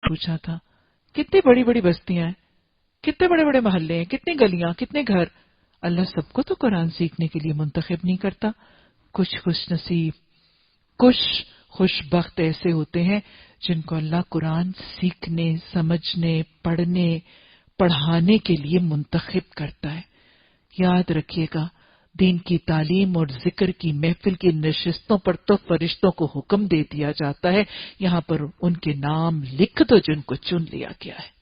پوچھا تھا کتنی بڑی بڑی بستیاں ہیں، کتنے بڑے بڑے محلے ہیں، کتنی گلیاں، کتنے گھر. اللہ سب کو تو قرآن سیکھنے کے لیے منتخب نہیں کرتا. کچھ خوش نصیب، کچھ خوش بخت ایسے ہوتے ہیں جن کو اللہ قرآن سیکھنے، سمجھنے، پڑھنے، پڑھانے کے لیے منتخب کرتا ہے. یاد رکھیے گا، دین کی تعلیم اور ذکر کی محفل کی نشستوں پر تو فرشتوں کو حکم دے دیا جاتا ہے یہاں پر ان کے نام لکھ دو جن کو چن لیا گیا ہے.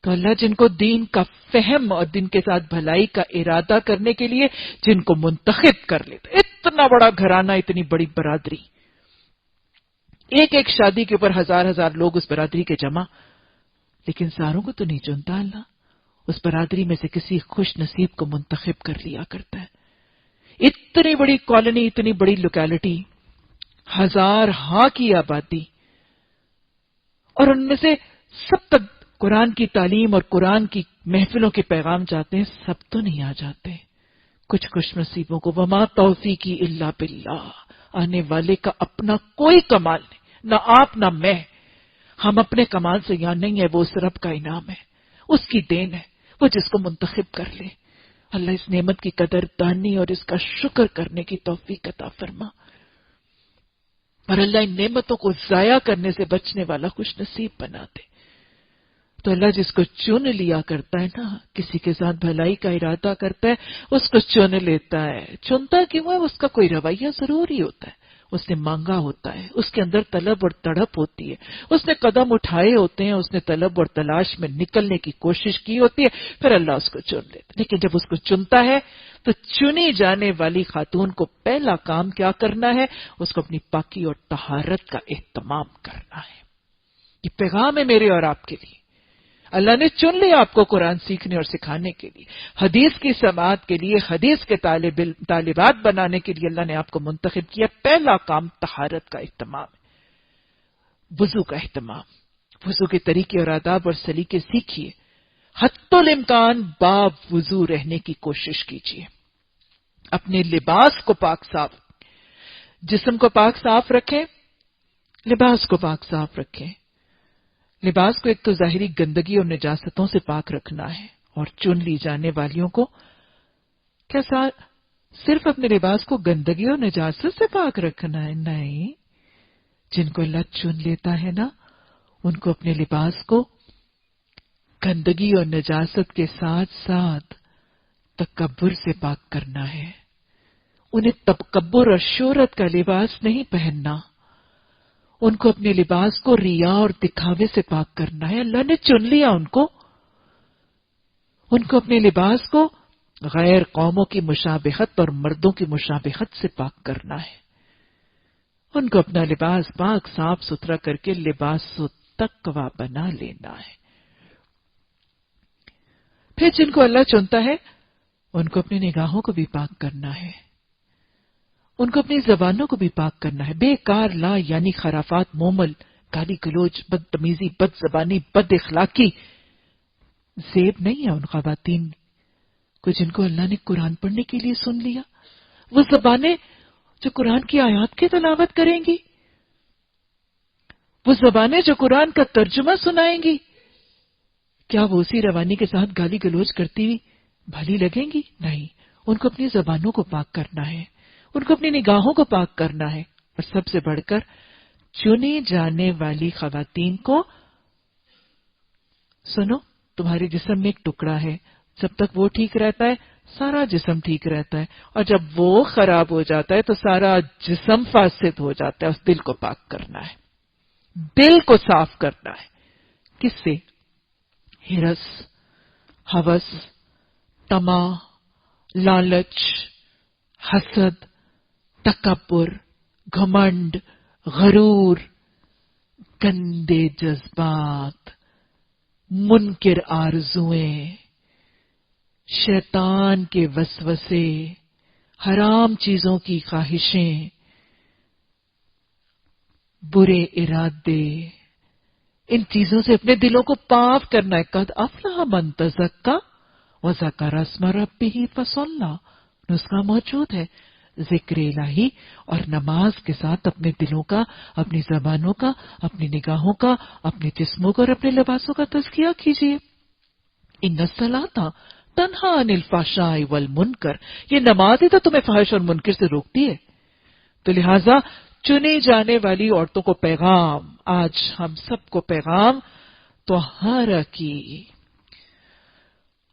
تو اللہ جن کو دین کا فہم اور دن کے ساتھ بھلائی کا ارادہ کرنے کے لیے جن کو منتخب کر لیتا، اتنا بڑا گھرانہ، اتنی بڑی برادری، ایک ایک شادی کے اوپر ہزار ہزار لوگ اس برادری کے جمع، لیکن ساروں کو تو نہیں چنتا اللہ. اس برادری میں سے کسی خوش نصیب کو منتخب کر لیا کرتا ہے. اتنی بڑی کالونی، اتنی بڑی لوکیلٹی، ہزار ہاں کی آبادی، اور ان میں سے سب تک قرآن کی تعلیم اور قرآن کی محفلوں کے پیغام جاتے ہیں. سب تو نہیں آ جاتے، کچھ خوش نصیبوں کو. وما توفیقی الا باللہ، آنے والے کا اپنا کوئی کمال نہیں، نہ آپ نہ میں. ہم اپنے کمال سے یہاں نہیں ہے، وہ اس رب کا انعام ہے، اس کی دین ہے، وہ جس کو منتخب کر لے. اللہ اس نعمت کی قدر دانی اور اس کا شکر کرنے کی توفیق عطا فرما، اور اللہ ان نعمتوں کو ضائع کرنے سے بچنے والا خوش نصیب بنا دے. تو اللہ جس کو چن لیا کرتا ہے نا، کسی کے ساتھ بھلائی کا ارادہ کرتا ہے، اس کو چن لیتا ہے. چنتا کیوں ہے؟ اس کا کوئی رویہ ضرور ہی ہوتا ہے. اس نے مانگا ہوتا ہے، اس کے اندر طلب اور تڑپ ہوتی ہے، اس نے قدم اٹھائے ہوتے ہیں، اس نے طلب اور تلاش میں نکلنے کی کوشش کی ہوتی ہے، پھر اللہ اس کو چن لیتا ہے. لیکن جب اس کو چنتا ہے تو چنی جانے والی خاتون کو پہلا کام کیا کرنا ہے؟ اس کو اپنی پاکی اور طہارت کا اہتمام کرنا ہے. یہ پیغام ہے میرے اور آپ کے لیے. اللہ نے چن لیا آپ کو قرآن سیکھنے اور سکھانے کے لیے، حدیث کی سماعت کے لیے، حدیث کے طالبات بنانے کے لیے اللہ نے آپ کو منتخب کیا. پہلا کام طہارت کا اہتمام ہے، وضو کا اہتمام. وضو کے طریقے اور آداب اور سلیقے سیکھیے. حتی الامکان با وضو رہنے کی کوشش کیجیے. اپنے لباس کو پاک صاف، جسم کو پاک صاف رکھیں، لباس کو پاک صاف رکھیں. لباس کو ایک تو ظاہری گندگی اور نجاستوں سے پاک رکھنا ہے، اور چن لی جانے والیوں کو کیا صرف اپنے لباس کو گندگی اور نجاست سے پاک رکھنا ہے؟ نہیں، جن کو اللہ چن لیتا ہے نا، ان کو اپنے لباس کو گندگی اور نجاست کے ساتھ ساتھ تکبر سے پاک کرنا ہے. انہیں تکبر اور شہرت کا لباس نہیں پہننا، ان کو اپنے لباس کو ریا اور دکھاوے سے پاک کرنا ہے. اللہ نے چن لیا ان کو اپنے لباس کو غیر قوموں کی مشابہت اور مردوں کی مشابہت سے پاک کرنا ہے. ان کو اپنا لباس پاک صاف ستھرا کر کے لباس و تقوی بنا لینا ہے. پھر جن کو اللہ چنتا ہے ان کو اپنی نگاہوں کو بھی پاک کرنا ہے، ان کو اپنی زبانوں کو بھی پاک کرنا ہے. بے کار لا یعنی خرافات، مومل، گالی گلوچ، بدتمیزی، بد زبانی، بد اخلاقی زیب نہیں ہے ان خواتین کو جن کو اللہ نے قرآن پڑھنے کے لیے سن لیا. وہ زبانیں جو قرآن کی آیات کی تلاوت کریں گی، وہ زبانیں جو قرآن کا ترجمہ سنائیں گی، کیا وہ اسی روانی کے ساتھ گالی گلوچ کرتی ہوئی بھلی لگیں گی؟ نہیں. ان کو اپنی زبانوں کو پاک کرنا ہے، ان کو اپنی نگاہوں کو پاک کرنا ہے. اور سب سے بڑھ کر چنی جانے والی خواتین کو سنو، تمہارے جسم میں ایک ٹکڑا ہے، جب تک وہ ٹھیک رہتا ہے سارا جسم ٹھیک رہتا ہے، اور جب وہ خراب ہو جاتا ہے تو سارا جسم فاسد ہو جاتا ہے. اس دل کو پاک کرنا ہے، دل کو صاف کرنا ہے. کس سے؟ ہرس، ہوس، طمع، لالچ، حسد، تکبر، گھمنڈ، غرور، گندے جذبات، منکر آرزوئیں، شیطان کے وسوسے، حرام چیزوں کی خواہشیں، برے ارادے، ان چیزوں سے اپنے دلوں کو پاک کرنا ہے. قد افلح من تزکا وذکر اسم ربہ فصلی، نسخہ موجود ہے. ذکر الہی اور نماز کے ساتھ اپنے دلوں کا، اپنی زبانوں کا، اپنی نگاہوں کا، اپنے جسموں کا اور اپنے لباسوں کا تزکیہ کیجیے۔ ان الصلاۃ تنہا عن الفحشاء والمنکر، یہ نماز ہی تو تمہیں فحش اور منکر سے روکتی ہے۔ تو لہٰذا چنی جانے والی عورتوں کو پیغام، آج ہم سب کو پیغام طہارہ کی۔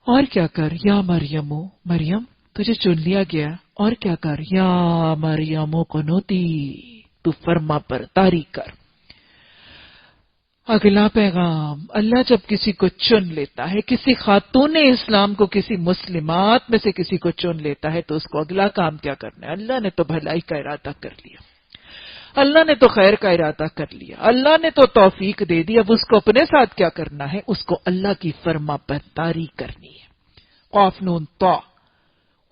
اور کیا کر یا مریم، مریم تجھے چن لیا گیا، اور کیا کر یا مریم قنوتی، تو فرما برداری کر۔ اگلا پیغام، اللہ جب کسی کو چن لیتا ہے، کسی خاتون اسلام کو، کسی مسلمات میں سے کسی کو چن لیتا ہے، تو اس کو اگلا کام کیا کرنا ہے؟ اللہ نے تو بھلائی کا ارادہ کر لیا، اللہ نے تو خیر کا ارادہ کر لیا، اللہ نے تو توفیق دے دی، اب اس کو اپنے ساتھ کیا کرنا ہے؟ اس کو اللہ کی فرما برداری کرنی ہے۔ قاف نون طا،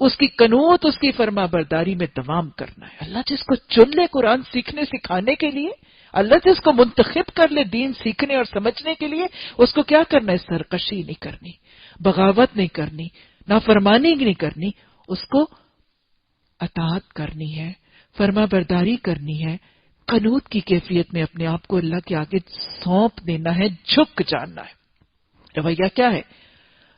اس کی قنوت، اس کی فرما برداری میں دوام کرنا ہے۔ اللہ جس کو چن لے قرآن سیکھنے سکھانے کے لیے، اللہ جس کو منتخب کر لے دین سیکھنے اور سمجھنے کے لیے، اس کو کیا کرنا ہے؟ سرکشی نہیں کرنی، بغاوت نہیں کرنی، نافرمانی نہیں کرنی، اس کو اطاعت کرنی ہے، فرما برداری کرنی ہے، قنوت کی کیفیت میں اپنے آپ کو اللہ کے آگے سونپ دینا ہے، جھک جانا ہے۔ رویہ کیا ہے؟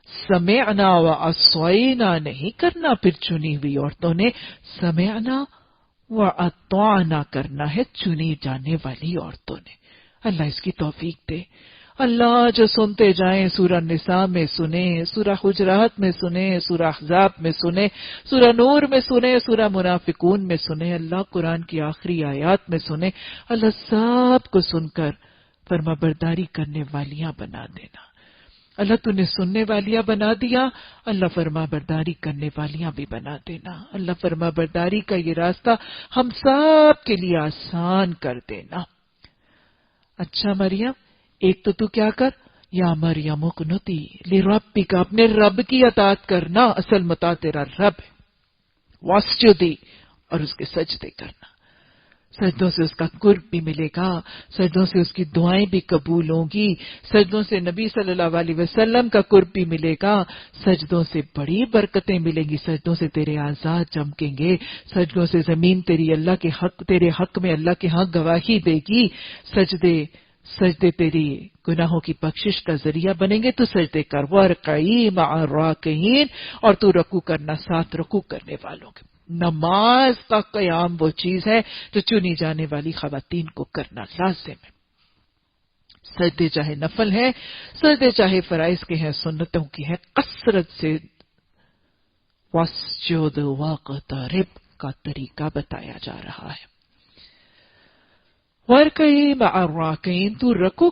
سمعنا و عصینا نہیں کرنا، پھر چنی ہوئی عورتوں نے سمعنا و اطعنا کرنا ہے، چنی جانے والی عورتوں نے۔ اللہ اس کی توفیق دے۔ اللہ جو سنتے جائیں، سورہ نساء میں سنیں، سورہ حجرات میں سنیں، سورہ احزاب میں سنیں، سورہ نور میں سنیں، سورہ منافقون میں سنیں، اللہ قرآن کی آخری آیات میں سنیں، اللہ سب کو سن کر فرما برداری کرنے والیاں بنا دینا۔ اللہ تو نے سننے والیاں بنا دیا، اللہ فرما برداری کرنے والیاں بھی بنا دینا۔ اللہ فرما برداری کا یہ راستہ ہم سب کے لیے آسان کر دینا۔ اچھا مریم، ایک تو کیا کر؟ یا مریم اقنتی لربک، اپنے رب کی اطاعت کرنا، اصل مطاع تیرا رب ہے۔ واسجدی، اور اس کے سجدے کرنا، سجدوں سے اس کا قرب بھی ملے گا، سجدوں سے اس کی دعائیں بھی قبول ہوں گی، سجدوں سے نبی صلی اللہ علیہ وسلم کا قرب بھی ملے گا، سجدوں سے بڑی برکتیں ملیں گی، سجدوں سے تیرے اعضاء چمکیں گے، سجدوں سے زمین تیرے حق میں اللہ کے ہاں گواہی دے گی، سجدے تیری گناہوں کی بخشش کا ذریعہ بنیں گے، تو سجدے کر، وارکعی مع الراکعین، اور تو رکوع کرنا ساتھ رکوع کرنے والوں کے۔ نماز کا قیام وہ چیز ہے جو چنی جانے والی خواتین کو کرنا لازم ہے۔ سجدے چاہے نفل ہے، سجدے چاہے فرائض کے ہیں، سنتوں کی ہیں، کثرت سے واسجد واقترب کا طریقہ بتایا جا رہا ہے۔ وارکعی مع الراکعین، تو رکوع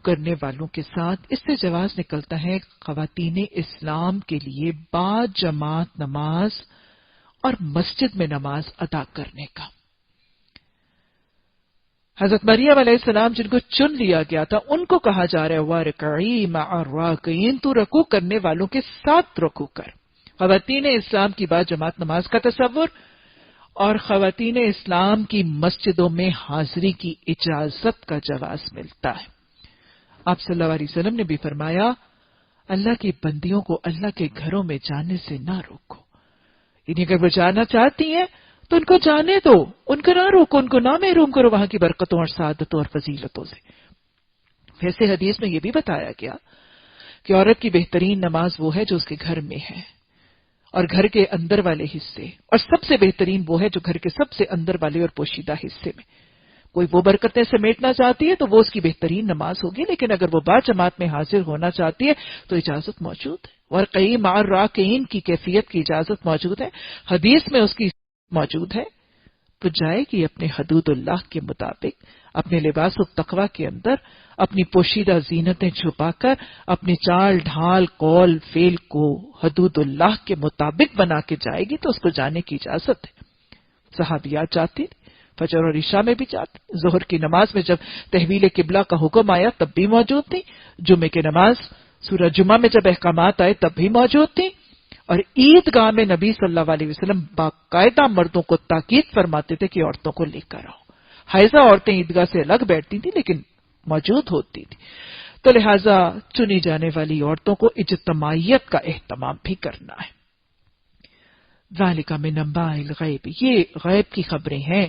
کرنے والوں کے ساتھ۔ اس سے جواز نکلتا ہے خواتین اسلام کے لیے با جماعت نماز اور مسجد میں نماز ادا کرنے کا۔ حضرت مریم علیہ السلام جن کو چن لیا گیا تھا، ان کو کہا جا رہا ہے وارکعی مع الراکعین، تو رکوع کرنے والوں کے ساتھ رکوع کر۔ خواتین اسلام کی با جماعت نماز کا تصور اور خواتین اسلام کی مسجدوں میں حاضری کی اجازت کا جواز ملتا ہے۔ آپ صلی اللہ علیہ وسلم نے بھی فرمایا، اللہ کی بندیوں کو اللہ کے گھروں میں جانے سے نہ روکو، یعنی اگر وہ جانا چاہتی ہیں تو ان کو جانے دو، ان کو نہ روکو، ان کو نہ محروم کرو وہاں کی برکتوں اور سعادتوں اور فضیلتوں سے۔ ویسے حدیث میں یہ بھی بتایا گیا کہ عورت کی بہترین نماز وہ ہے جو اس کے گھر میں ہے، اور گھر کے اندر والے حصے، اور سب سے بہترین وہ ہے جو گھر کے سب سے اندر والے اور پوشیدہ حصے میں۔ کوئی وہ برکتیں سمیٹنا چاہتی ہے تو وہ اس کی بہترین نماز ہوگی، لیکن اگر وہ با جماعت میں حاضر ہونا چاہتی ہے تو اجازت موجود ہے، وارکعی مع الراکعین کی کیفیت کی اجازت موجود ہے، حدیث میں اس کی موجود ہے۔ تو جائے گی اپنے حدود اللہ کے مطابق، اپنے لباس التقوی کے اندر، اپنی پوشیدہ زینتیں چھپا کر، اپنی چال ڈھال قول فعل کو حدود اللہ کے مطابق بنا کے جائے گی تو اس کو جانے کی اجازت ہے۔ صحابیات جاتی، فجر اور عشاء میں بھی جاتی، ظہر کی نماز میں جب تحویل قبلہ کا حکم آیا تب بھی موجود تھی، جمعے کی نماز سورہ جمعہ میں جب احکامات آئے تب بھی موجود تھی، اور عیدگاہ میں نبی صلی اللہ علیہ وسلم باقاعدہ مردوں کو تاکید فرماتے تھے کہ عورتوں کو لے کر آؤ۔ حائضہ عورتیں عیدگاہ سے الگ بیٹھتی تھیں لیکن موجود ہوتی تھی، تو لہٰذا چنی جانے والی عورتوں کو اجتماعیت کا اہتمام بھی کرنا ہے۔ ذالک من انباء الغیب، یہ غیب کی خبریں ہیں،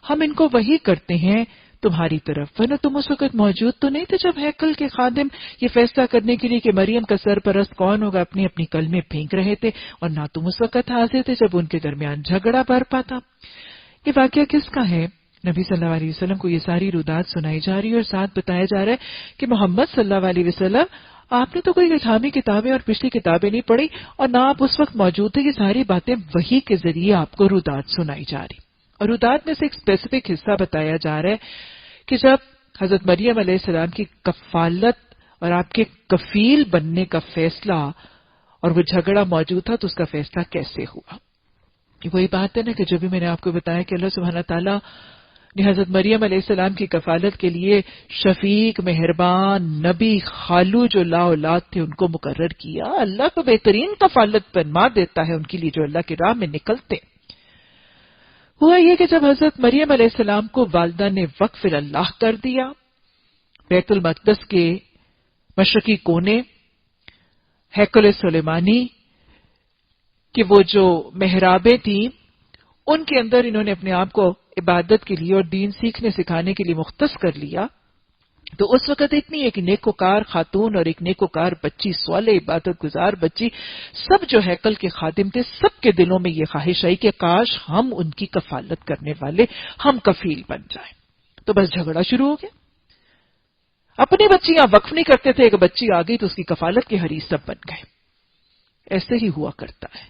ہم ان کو وحی کرتے ہیں تمہاری طرف۔ ورنہ تم اس وقت موجود تو نہیں تھے جب ہیکل کے خادم یہ فیصلہ کرنے کے لیے کہ مریم کا سرپرست کون ہوگا اپنی اپنی کلمے پھینک رہے تھے، اور نہ تم اس وقت حاضر تھے جب ان کے درمیان جھگڑا برپا تھا۔ یہ واقعہ کس کا ہے؟ نبی صلی اللہ علیہ وسلم کو یہ ساری رودات سنائی جا رہی ہے اور ساتھ بتایا جا رہا ہے کہ محمد صلی اللہ علیہ وسلم آپ نے تو کوئی الہامی کتابیں اور پچھلی کتابیں نہیں پڑھی، اور نہ آپ اس وقت موجود تھے، یہ ساری باتیں وحی کے ذریعے آپ کو رودات سنائی جا رہی۔ اور رودات میں سے ایک اسپیسیفک حصہ بتایا جا رہا ہے کہ جب حضرت مریم علیہ السلام کی کفالت اور آپ کے کفیل بننے کا فیصلہ اور وہ جھگڑا موجود تھا تو اس کا فیصلہ کیسے ہوا۔ وہی بات ہے نا کہ جو بھی میں نے آپ کو بتایا کہ اللہ سبحانہ تعالیٰ نے حضرت مریم علیہ السلام کی کفالت کے لیے شفیق، مہربان، نبی، خالو جو لا اولاد تھے ان کو مقرر کیا۔ اللہ تو بہترین کفالت فرما دیتا ہے ان کے لیے جو اللہ کی راہ میں نکلتے۔ ہوا یہ کہ جب حضرت مریم علیہ السلام کو والدہ نے وقف اللہ کر دیا، بیت المقدس کے مشرقی کونے، ہیکل سلیمانی کہ وہ جو محرابیں تھیں ان کے اندر انہوں نے اپنے آپ کو عبادت کے لیے اور دین سیکھنے سکھانے کے لیے مختص کر لیا، تو اس وقت اتنی ایک نیکوکار خاتون اور ایک نیکوکار بچی، صالح عبادت گزار بچی، سب جو ہیکل کے خادم تھے سب کے دلوں میں یہ خواہش آئی کہ کاش ہم ان کی کفالت کرنے والے، ہم کفیل بن جائیں۔ تو بس جھگڑا شروع ہو گیا۔ اپنی بچیاں وقف نہیں کرتے تھے، ایک بچی آ گئی تو اس کی کفالت کے حریث سب بن گئے۔ ایسے ہی ہوا کرتا ہے،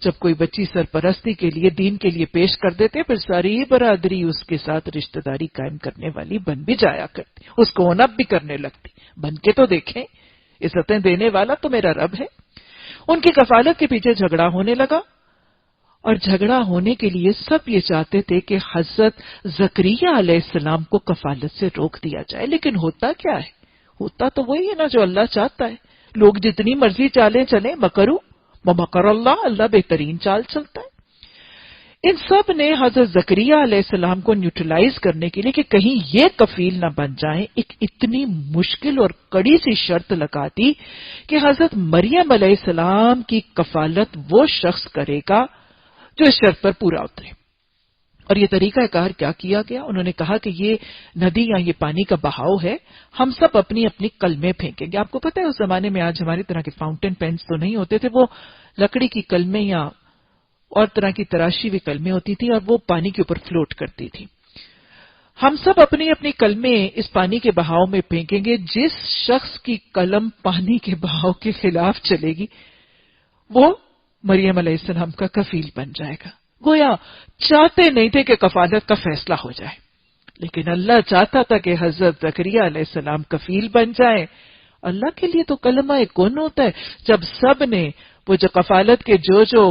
جب کوئی بچی سرپرستی کے لیے دین کے لیے پیش کر دیتے پھر ساری برادری اس کے ساتھ رشتہ داری قائم کرنے والی بن بھی جایا کرتی، اس کو اونپ بھی کرنے لگتی۔ بن کے تو دیکھیں، عزتیں دینے والا تو میرا رب ہے۔ ان کی کفالت کے پیچھے جھگڑا ہونے لگا، اور جھگڑا ہونے کے لیے سب یہ چاہتے تھے کہ حضرت زکریا علیہ السلام کو کفالت سے روک دیا جائے، لیکن ہوتا کیا ہے؟ ہوتا تو وہی ہے نا جو اللہ چاہتا ہے۔ لوگ جتنی مرضی چالیں چلیں، مکرو ومکر اللہ، اللہ بہترین چال چلتا ہے۔ ان سب نے حضرت زکریا علیہ السلام کو نیوٹرلائز کرنے کے لیے کہ کہیں یہ کفیل نہ بن جائیں، ایک اتنی مشکل اور کڑی سی شرط لگا دی کہ حضرت مریم علیہ السلام کی کفالت وہ شخص کرے گا جو اس شرط پر پورا اترے۔ اور یہ طریقہ کار کیا کیا گیا؟ انہوں نے کہا کہ یہ ندی یا یہ پانی کا بہاؤ ہے، ہم سب اپنی اپنی کلمیں پھینکیں گے۔ آپ کو پتہ ہے اس زمانے میں آج ہماری طرح کے فاؤنٹین پینس تو نہیں ہوتے تھے، وہ لکڑی کی کلمیں یا اور طرح کی تراشی ہوئی کلمیں ہوتی تھی اور وہ پانی کے اوپر فلوٹ کرتی تھی۔ ہم سب اپنی اپنی کلمیں اس پانی کے بہاؤ میں پھینکیں گے، جس شخص کی قلم پانی کے بہاؤ کے خلاف چلے گی وہ مریم علیہ السلام کا کفیل بن جائے گا۔ گویا چاہتے نہیں تھے کہ کفالت کا فیصلہ ہو جائے، لیکن اللہ چاہتا تھا کہ حضرت زکریا علیہ السلام کفیل بن جائیں۔ اللہ کے لیے تو کلمہ کن ہوتا ہے۔ جب سب نے وہ جو کفالت کے جو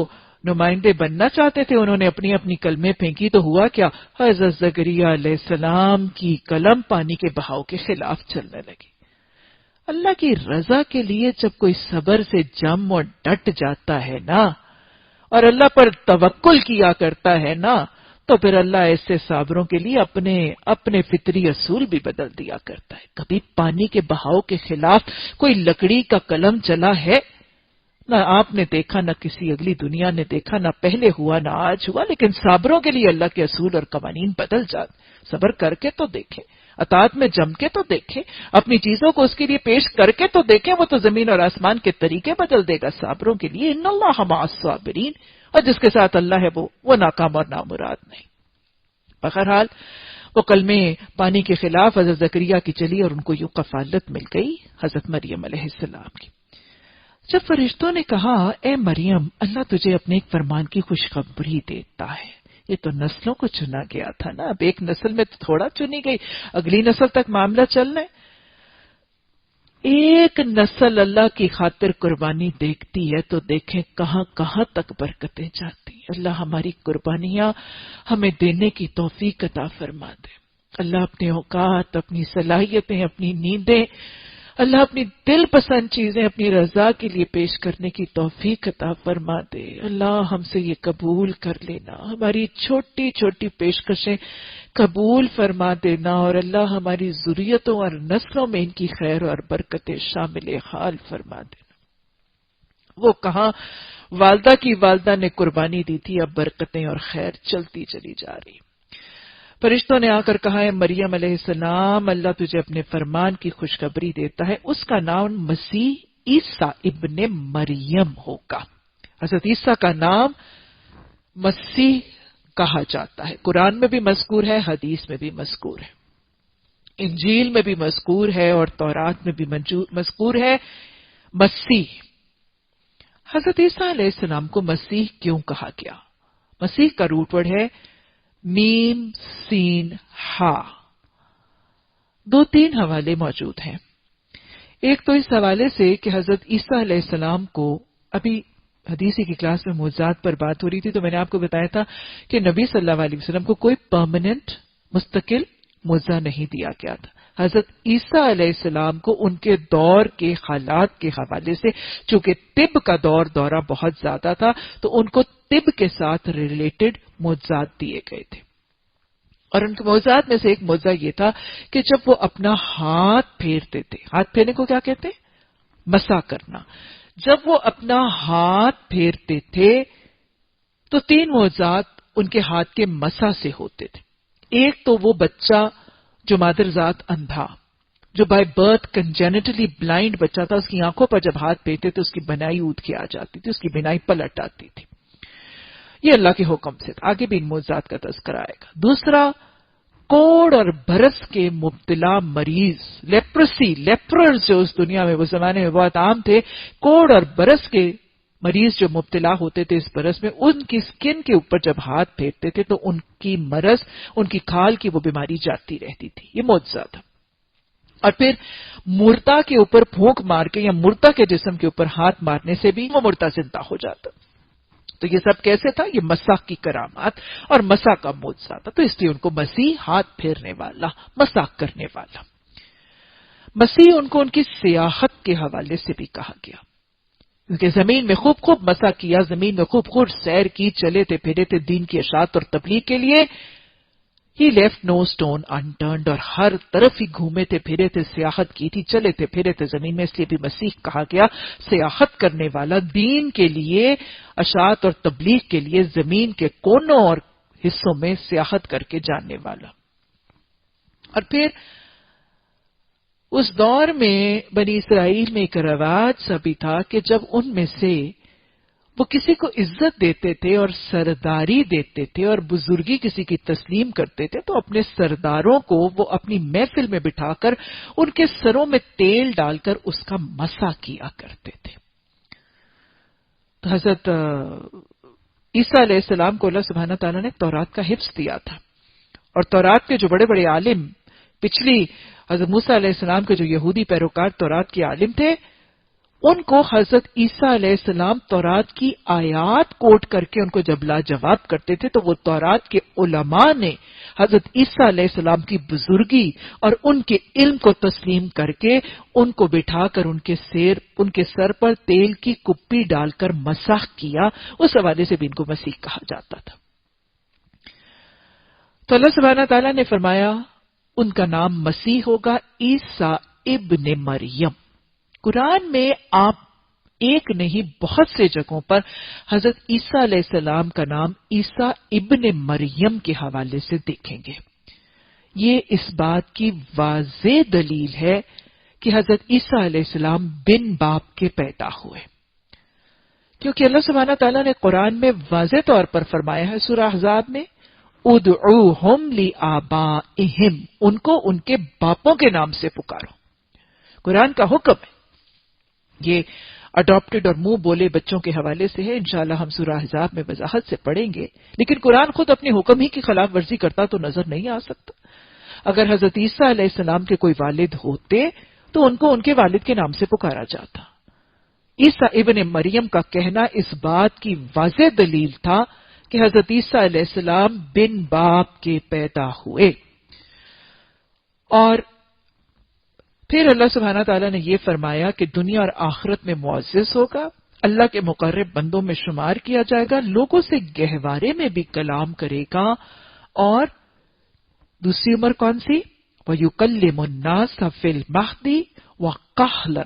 نمائندے بننا چاہتے تھے انہوں نے اپنی اپنی کلمیں پھینکی تو ہوا کیا؟ حضرت زکریا علیہ السلام کی قلم پانی کے بہاؤ کے خلاف چلنے لگی۔ اللہ کی رضا کے لیے جب کوئی صبر سے جم اور ڈٹ جاتا ہے نا، اور اللہ پر توکل کیا کرتا ہے نا، تو پھر اللہ ایسے صابروں کے لیے اپنے فطری اصول بھی بدل دیا کرتا ہے۔ کبھی پانی کے بہاؤ کے خلاف کوئی لکڑی کا قلم چلا ہے؟ نہ آپ نے دیکھا، نہ کسی اگلی دنیا نے دیکھا، نہ پہلے ہوا نہ آج ہوا، لیکن صابروں کے لیے اللہ کے اصول اور قوانین بدل جاتے۔ صبر کر کے تو دیکھیں، اطاعت میں جم کے تو دیکھیں، اپنی چیزوں کو اس کے لیے پیش کر کے تو دیکھیں، وہ تو زمین اور آسمان کے طریقے بدل دے گا صابروں کے لیے۔ ان اللہ مع الصابرین، اور جس کے ساتھ اللہ ہے وہ ناکام اور نامراد نہیں۔ بہرحال وہ کلمے پانی کے خلاف حضرت زکریا کی چلی اور ان کو یوں کفالت مل گئی حضرت مریم علیہ السلام کی۔ جب فرشتوں نے کہا اے مریم، اللہ تجھے اپنے ایک فرمان کی خوشخبری دیتا ہے۔ یہ تو نسلوں کو چنا گیا تھا نا، اب ایک نسل میں تو تھوڑا چنی گئی، اگلی نسل تک معاملہ چل رہا ہے۔ ایک نسل اللہ کی خاطر قربانی دیکھتی ہے تو دیکھیں کہاں کہاں تک برکتیں جاتی ہیں۔ اللہ ہماری قربانیاں ہمیں دینے کی توفیق عطا فرما دے۔ اللہ اپنے اوقات، اپنی صلاحیتیں، اپنی نیندیں، اللہ اپنی دل پسند چیزیں اپنی رضا کے لیے پیش کرنے کی توفیق عطا فرما دے۔ اللہ ہم سے یہ قبول کر لینا، ہماری چھوٹی چھوٹی پیشکشیں قبول فرما دینا، اور اللہ ہماری ذریتوں اور نسلوں میں ان کی خیر اور برکتیں شامل حال فرما دینا۔ وہ کہاں والدہ کی والدہ نے قربانی دی تھی، اب برکتیں اور خیر چلتی چلی جا رہی۔ فرشتوں نے آ کر کہا ہے مریم علیہ السلام، اللہ تجھے اپنے فرمان کی خوشخبری دیتا ہے، اس کا نام مسیح عیسیٰ ابن مریم ہوگا۔ حضرت عیسیٰ کا نام مسیح کہا جاتا ہے، قرآن میں بھی مذکور ہے، حدیث میں بھی مذکور ہے، انجیل میں بھی مذکور ہے اور تورات میں بھی مذکور ہے مسیح۔ حضرت عیسیٰ علیہ السلام کو مسیح کیوں کہا گیا؟ مسیح کا روٹ ورڈ ہے میم سین ہا۔ دو تین حوالے موجود ہیں۔ ایک تو اس حوالے سے کہ حضرت عیسیٰ علیہ السلام کو، ابھی حدیثی کی کلاس میں معجزات پر بات ہو رہی تھی تو میں نے آپ کو بتایا تھا کہ نبی صلی اللہ علیہ وسلم کو کوئی پرماننٹ مستقل معجزہ نہیں دیا گیا تھا۔ حضرت عیسیٰ علیہ السلام کو ان کے دور کے حالات کے حوالے سے، چونکہ طب کا دورہ بہت زیادہ تھا، تو ان کو طب کے ساتھ ریلیٹڈ معجزات دیے گئے تھے، اور ان کے معجزات میں سے ایک معجزہ یہ تھا کہ جب وہ اپنا ہاتھ پھیرتے تھے، ہاتھ پھیرنے کو کیا کہتے ہیں؟ مسح کرنا۔ جب وہ اپنا ہاتھ پھیرتے تھے تو تین معجزات ان کے ہاتھ کے مسح سے ہوتے تھے۔ ایک تو وہ بچہ جو مادر ذات اندھا، جو بائی برتھ کنجینیٹلی بلائنڈ بچہ تھا، اس کی آنکھوں پر جب ہاتھ پھیرتے تو اس کی بینائی اودھ کے آ جاتی تھی، اس کی بینائی پلٹ آتی تھی۔ یہ اللہ کے حکم سے تھا، آگے بھی ان معجزات کا تذکرہ آئے گا۔ دوسرا، کوڑ اور برس کے مبتلا مریض، لیپرز جو اس دنیا میں اس زمانے میں بہت عام تھے، کوڑ اور برس کے مریض جو مبتلا ہوتے تھے اس برس میں، ان کی سکن کے اوپر جب ہاتھ پھیرتے تھے تو ان کی مرض، ان کی کھال کی وہ بیماری جاتی رہتی تھی۔ یہ معجزہ تھا۔ اور پھر مردہ کے اوپر پھونک مار کے یا مردہ کے جسم کے اوپر ہاتھ مارنے سے بھی وہ مردہ زندہ ہو جاتا۔ تو یہ سب کیسے تھا؟ یہ مسح کی کرامات اور مسح کا معجزہ تھا، تو اس لیے ان کو مسیح، ہاتھ پھیرنے والا، مسح کرنے والا۔ مسیح ان کو ان کی سیاحت کے حوالے سے بھی کہا گیا، کیونکہ زمین میں خوب مسح کیا، زمین میں خوب سیر کی، چلے تھے پھرے تھے دین کی اشاعت اور تبلیغ کے لیے۔ ہی لیفٹ نو اسٹون انٹرنڈ، اور ہر طرف ہی گھومے تھے پھرے تھے، سیاحت کی تھی، چلے تھے پھرے تھے زمین میں، اس لیے بھی مسیح کہا گیا، سیاحت کرنے والا، دین کے لیے، اشاعت اور تبلیغ کے لیے زمین کے کونوں اور حصوں میں سیاحت کر کے جاننے والا۔ اور پھر اس دور میں بنی اسرائیل میں ایک رواج سا بھی تھا کہ جب ان میں سے وہ کسی کو عزت دیتے تھے اور سرداری دیتے تھے اور بزرگی کسی کی تسلیم کرتے تھے تو اپنے سرداروں کو وہ اپنی محفل میں بٹھا کر ان کے سروں میں تیل ڈال کر اس کا مسح کیا کرتے تھے۔ تو حضرت عیسیٰ علیہ السلام کو اللہ سبحانہ تعالیٰ نے تورات کا حفظ دیا تھا، اور تورات کے جو بڑے بڑے عالم، پچھلی حضرت موسیٰ علیہ السلام کے جو یہودی پیروکار تورات کے عالم تھے، ان کو حضرت عیسیٰ علیہ السلام تورات کی آیات کوٹ کر کے ان کو جب لاجواب کرتے تھے تو وہ تورات کے علماء نے حضرت عیسیٰ علیہ السلام کی بزرگی اور ان کے علم کو تسلیم کر کے ان کو بٹھا کر ان کے سر پر تیل کی کپی ڈال کر مسح کیا۔ اس حوالے سے بھی ان کو مسیح کہا جاتا تھا۔ تو اللہ سبحانہ تعالیٰ نے فرمایا ان کا نام مسیح ہوگا، عیسیٰ ابن مریم۔ قرآن میں آپ ایک نہیں بہت سے جگہوں پر حضرت عیسیٰ علیہ السلام کا نام عیسیٰ ابن مریم کے حوالے سے دیکھیں گے۔ یہ اس بات کی واضح دلیل ہے کہ حضرت عیسیٰ علیہ السلام بن باپ کے پیدا ہوئے، کیونکہ اللہ سبحانہ تعالیٰ نے قرآن میں واضح طور پر فرمایا ہے سورہ احزاب میں، ادعوہم لآبائہم، ان کو ان کے باپوں کے نام سے پکارو۔ قرآن کا حکم ہے، یہ اڈاپٹڈ اور منہ بولے بچوں کے حوالے سے ہے، انشاءاللہ ہم سورہ احزاب میں وضاحت سے پڑھیں گے، لیکن قرآن خود اپنے حکم ہی کی خلاف ورزی کرتا تو نظر نہیں آ سکتا۔ اگر حضرت عیسیٰ علیہ السلام کے کوئی والد ہوتے تو ان کو ان کے والد کے نام سے پکارا جاتا۔ عیسیٰ ابن مریم کا کہنا اس بات کی واضح دلیل تھا کہ حضرت عیسیٰ علیہ السلام بن باپ کے پیدا ہوئے۔ اور پھر اللہ سبحانہ تعالیٰ نے یہ فرمایا کہ دنیا اور آخرت میں معزز ہوگا، اللہ کے مقرب بندوں میں شمار کیا جائے گا، لوگوں سے گہوارے میں بھی کلام کرے گا، اور دوسری عمر کون سی؟ وَيُكَلِّمُ النَّاسَ فِي الْمَهْدِ وَكَهْلًا،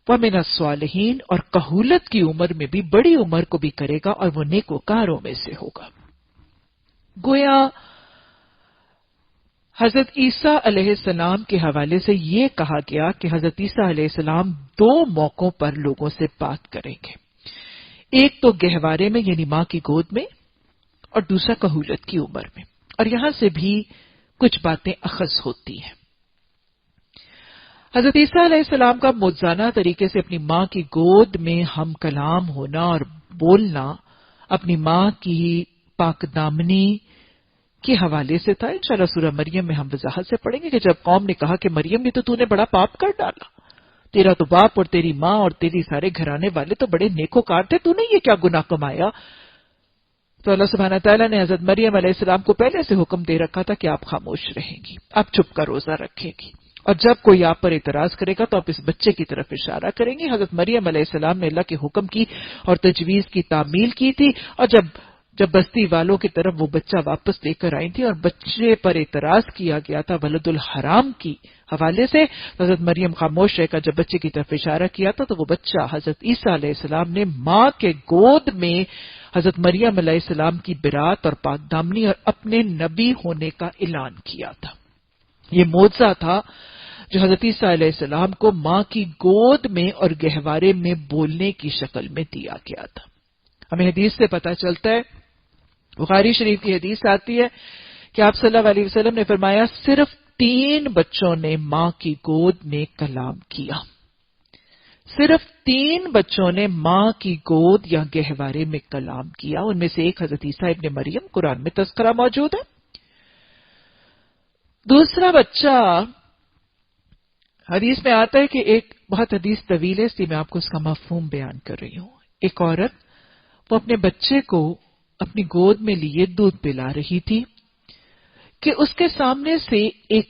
وَمِنَ الصَّالِحِينَ، اور کہولت کی عمر میں بھی، بڑی عمر کو بھی کرے گا اور وہ نیکوکاروں میں سے ہوگا۔ گویا حضرت عیسیٰ علیہ السلام کے حوالے سے یہ کہا گیا کہ حضرت عیسیٰ علیہ السلام دو موقعوں پر لوگوں سے بات کریں گے، ایک تو گہوارے میں یعنی ماں کی گود میں، اور دوسرا کہولت کی عمر میں، اور یہاں سے بھی کچھ باتیں اخذ ہوتی ہیں۔ حضرت عیسیٰ علیہ السلام کا موجزانہ طریقے سے اپنی ماں کی گود میں ہم کلام ہونا اور بولنا اپنی ماں کی پاک دامنی کے حوالے سے تھا۔ انشاءاللہ سورہ مریم میں ہم وضاحت سے پڑھیں گے کہ جب قوم نے کہا کہ مریم، یہ تو تو نے بڑا پاپ کر ڈالا، تیرا تو باپ اور تیری ماں اور تیری سارے گھرانے والے تو بڑے نیکوکار تھے، تو نے یہ کیا گناہ کمایا؟ تو اللہ سبحانہ تعالیٰ نے حضرت مریم علیہ السلام کو پہلے سے حکم دے رکھا تھا کہ آپ خاموش رہیں گی، آپ چپ کا روزہ رکھے گی، اور جب کوئی آپ پر اعتراض کرے گا تو آپ اس بچے کی طرف اشارہ کریں گی۔ حضرت مریم علیہ السلام نے اللہ کے حکم کی اور تجویز کی تعمیل کی تھی، اور جب بستی والوں کی طرف وہ بچہ واپس لے کر آئی تھی اور بچے پر اعتراض کیا گیا تھا ولد الحرام کی حوالے سے، حضرت مریم خاموش رہ کر جب بچے کی طرف اشارہ کیا تھا تو وہ بچہ حضرت عیسیٰ علیہ السلام نے ماں کے گود میں حضرت مریم علیہ السلام کی برات اور پاک دامنی اور اپنے نبی ہونے کا اعلان کیا تھا۔ یہ معجزہ تھا جو حضرت عیسیٰ علیہ السلام کو ماں کی گود میں اور گہوارے میں بولنے کی شکل میں دیا گیا تھا۔ ہمیں حدیث سے پتہ چلتا ہے، بخاری شریف کی حدیث آتی ہے کہ آپ صلی اللہ علیہ وسلم نے فرمایا صرف 3 بچوں نے ماں کی گود میں کلام کیا، صرف 3 بچوں نے ماں کی گود یا گہوارے میں کلام کیا، ان میں سے ایک حضرت عیسیٰ ابن مریم، قرآن میں تذکرہ موجود ہے۔ دوسرا بچہ، حدیث میں آتا ہے کہ ایک بہت حدیث طویل ہے، اس لیے میں آپ کو اس کا مفہوم بیان کر رہی ہوں۔ ایک عورت وہ اپنے بچے کو اپنی گود میں لیے دودھ پلا رہی تھی کہ اس کے سامنے سے ایک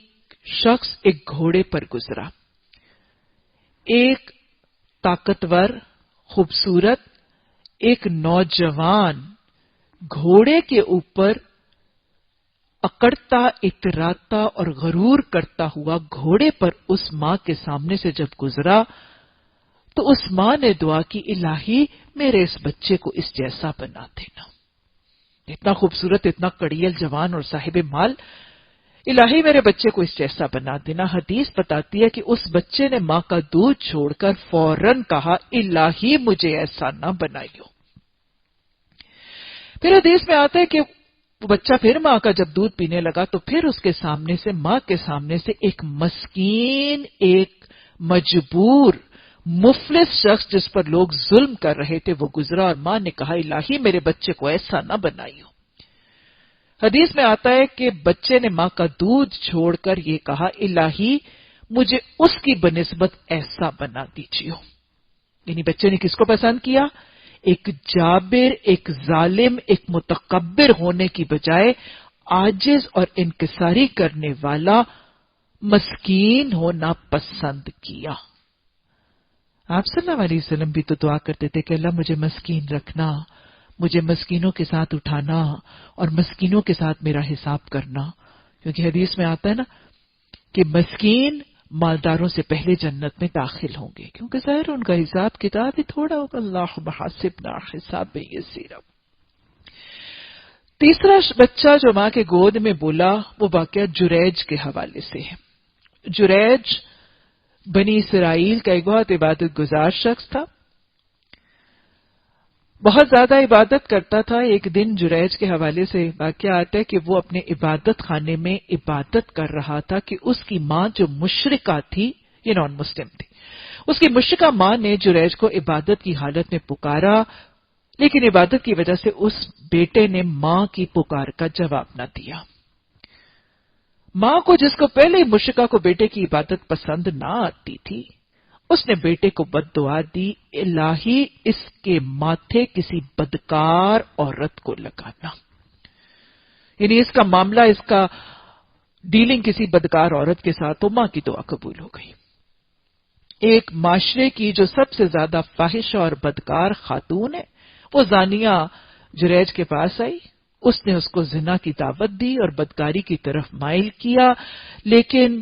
شخص ایک گھوڑے پر گزرا، ایک طاقتور، خوبصورت، ایک نوجوان گھوڑے کے اوپر اکڑتا، اتراتا اور غرور کرتا ہوا گھوڑے پر اس ماں کے سامنے سے جب گزرا تو اس ماں نے دعا کی، الہی میرے اس بچے کو اس جیسا بنا دینا، اتنا خوبصورت، اتنا کڑیل جوان اور صاحب مال، الہی میرے بچے کو اس جیسا بنا دینا۔ حدیث بتاتی ہے کہ اس بچے نے ماں کا دودھ چھوڑ کر فوراً کہا، الہی مجھے ایسا نہ بنائیو۔ پھر حدیث میں آتا ہے کہ وہ بچہ پھر ماں کا جب دودھ پینے لگا تو پھر اس کے سامنے سے، ماں کے سامنے سے ایک مسکین، ایک مجبور، مفلس شخص جس پر لوگ ظلم کر رہے تھے وہ گزرا، اور ماں نے کہا، الہی میرے بچے کو ایسا نہ بنائیو۔ حدیث میں آتا ہے کہ بچے نے ماں کا دودھ چھوڑ کر یہ کہا، الہی مجھے اس کی بنسبت ایسا بنا دیجیو۔ یعنی بچے نے کس کو پسند کیا؟ ایک جابر، ایک ظالم، ایک متکبر ہونے کی بجائے عاجز اور انکساری کرنے والا مسکین ہونا پسند کیا۔ آپ صلی اللہ علیہ وسلم بھی تو دعا کرتے تھے کہ اللہ مجھے مسکین رکھنا، مجھے مسکینوں کے ساتھ اٹھانا اور مسکینوں کے ساتھ میرا حساب کرنا، کیونکہ حدیث میں آتا ہے نا کہ مسکین مالداروں سے پہلے جنت میں داخل ہوں گے، کیونکہ ظاہر ان کا حساب کتاب ہی تھوڑا ہوگا، اللہ بحاسبنا حساب یسیرا۔ تیسرا بچہ جو ماں کے گود میں بولا وہ واقعہ جریج کے حوالے سے ہے۔ جریج بنی اسرائیل کا ایک بہت عبادت گزار شخص تھا، بہت زیادہ عبادت کرتا تھا۔ ایک دن جریج کے حوالے سے واقعہ آتا ہے کہ وہ اپنے عبادت خانے میں عبادت کر رہا تھا کہ اس کی ماں جو مشرکہ تھی، یہ نان مسلم تھی، اس کی مشرکہ ماں نے جریج کو عبادت کی حالت میں پکارا، لیکن عبادت کی وجہ سے اس بیٹے نے ماں کی پکار کا جواب نہ دیا۔ ماں کو، جس کو پہلے ہی مشرکہ کو بیٹے کی عبادت پسند نہ آتی تھی، اس نے بیٹے کو بد دعا دی، الہی اس کے ماتھے کسی بدکار عورت کو لگانا، یعنی اس کا معاملہ، اس کا ڈیلنگ کسی بدکار عورت کے ساتھ، تو ماں کی دعا قبول ہو گئی۔ ایک معاشرے کی جو سب سے زیادہ فاحشہ اور بدکار خاتون ہے، وہ زانیہ جریج کے پاس آئی، اس نے اس کو زنا کی دعوت دی اور بدکاری کی طرف مائل کیا، لیکن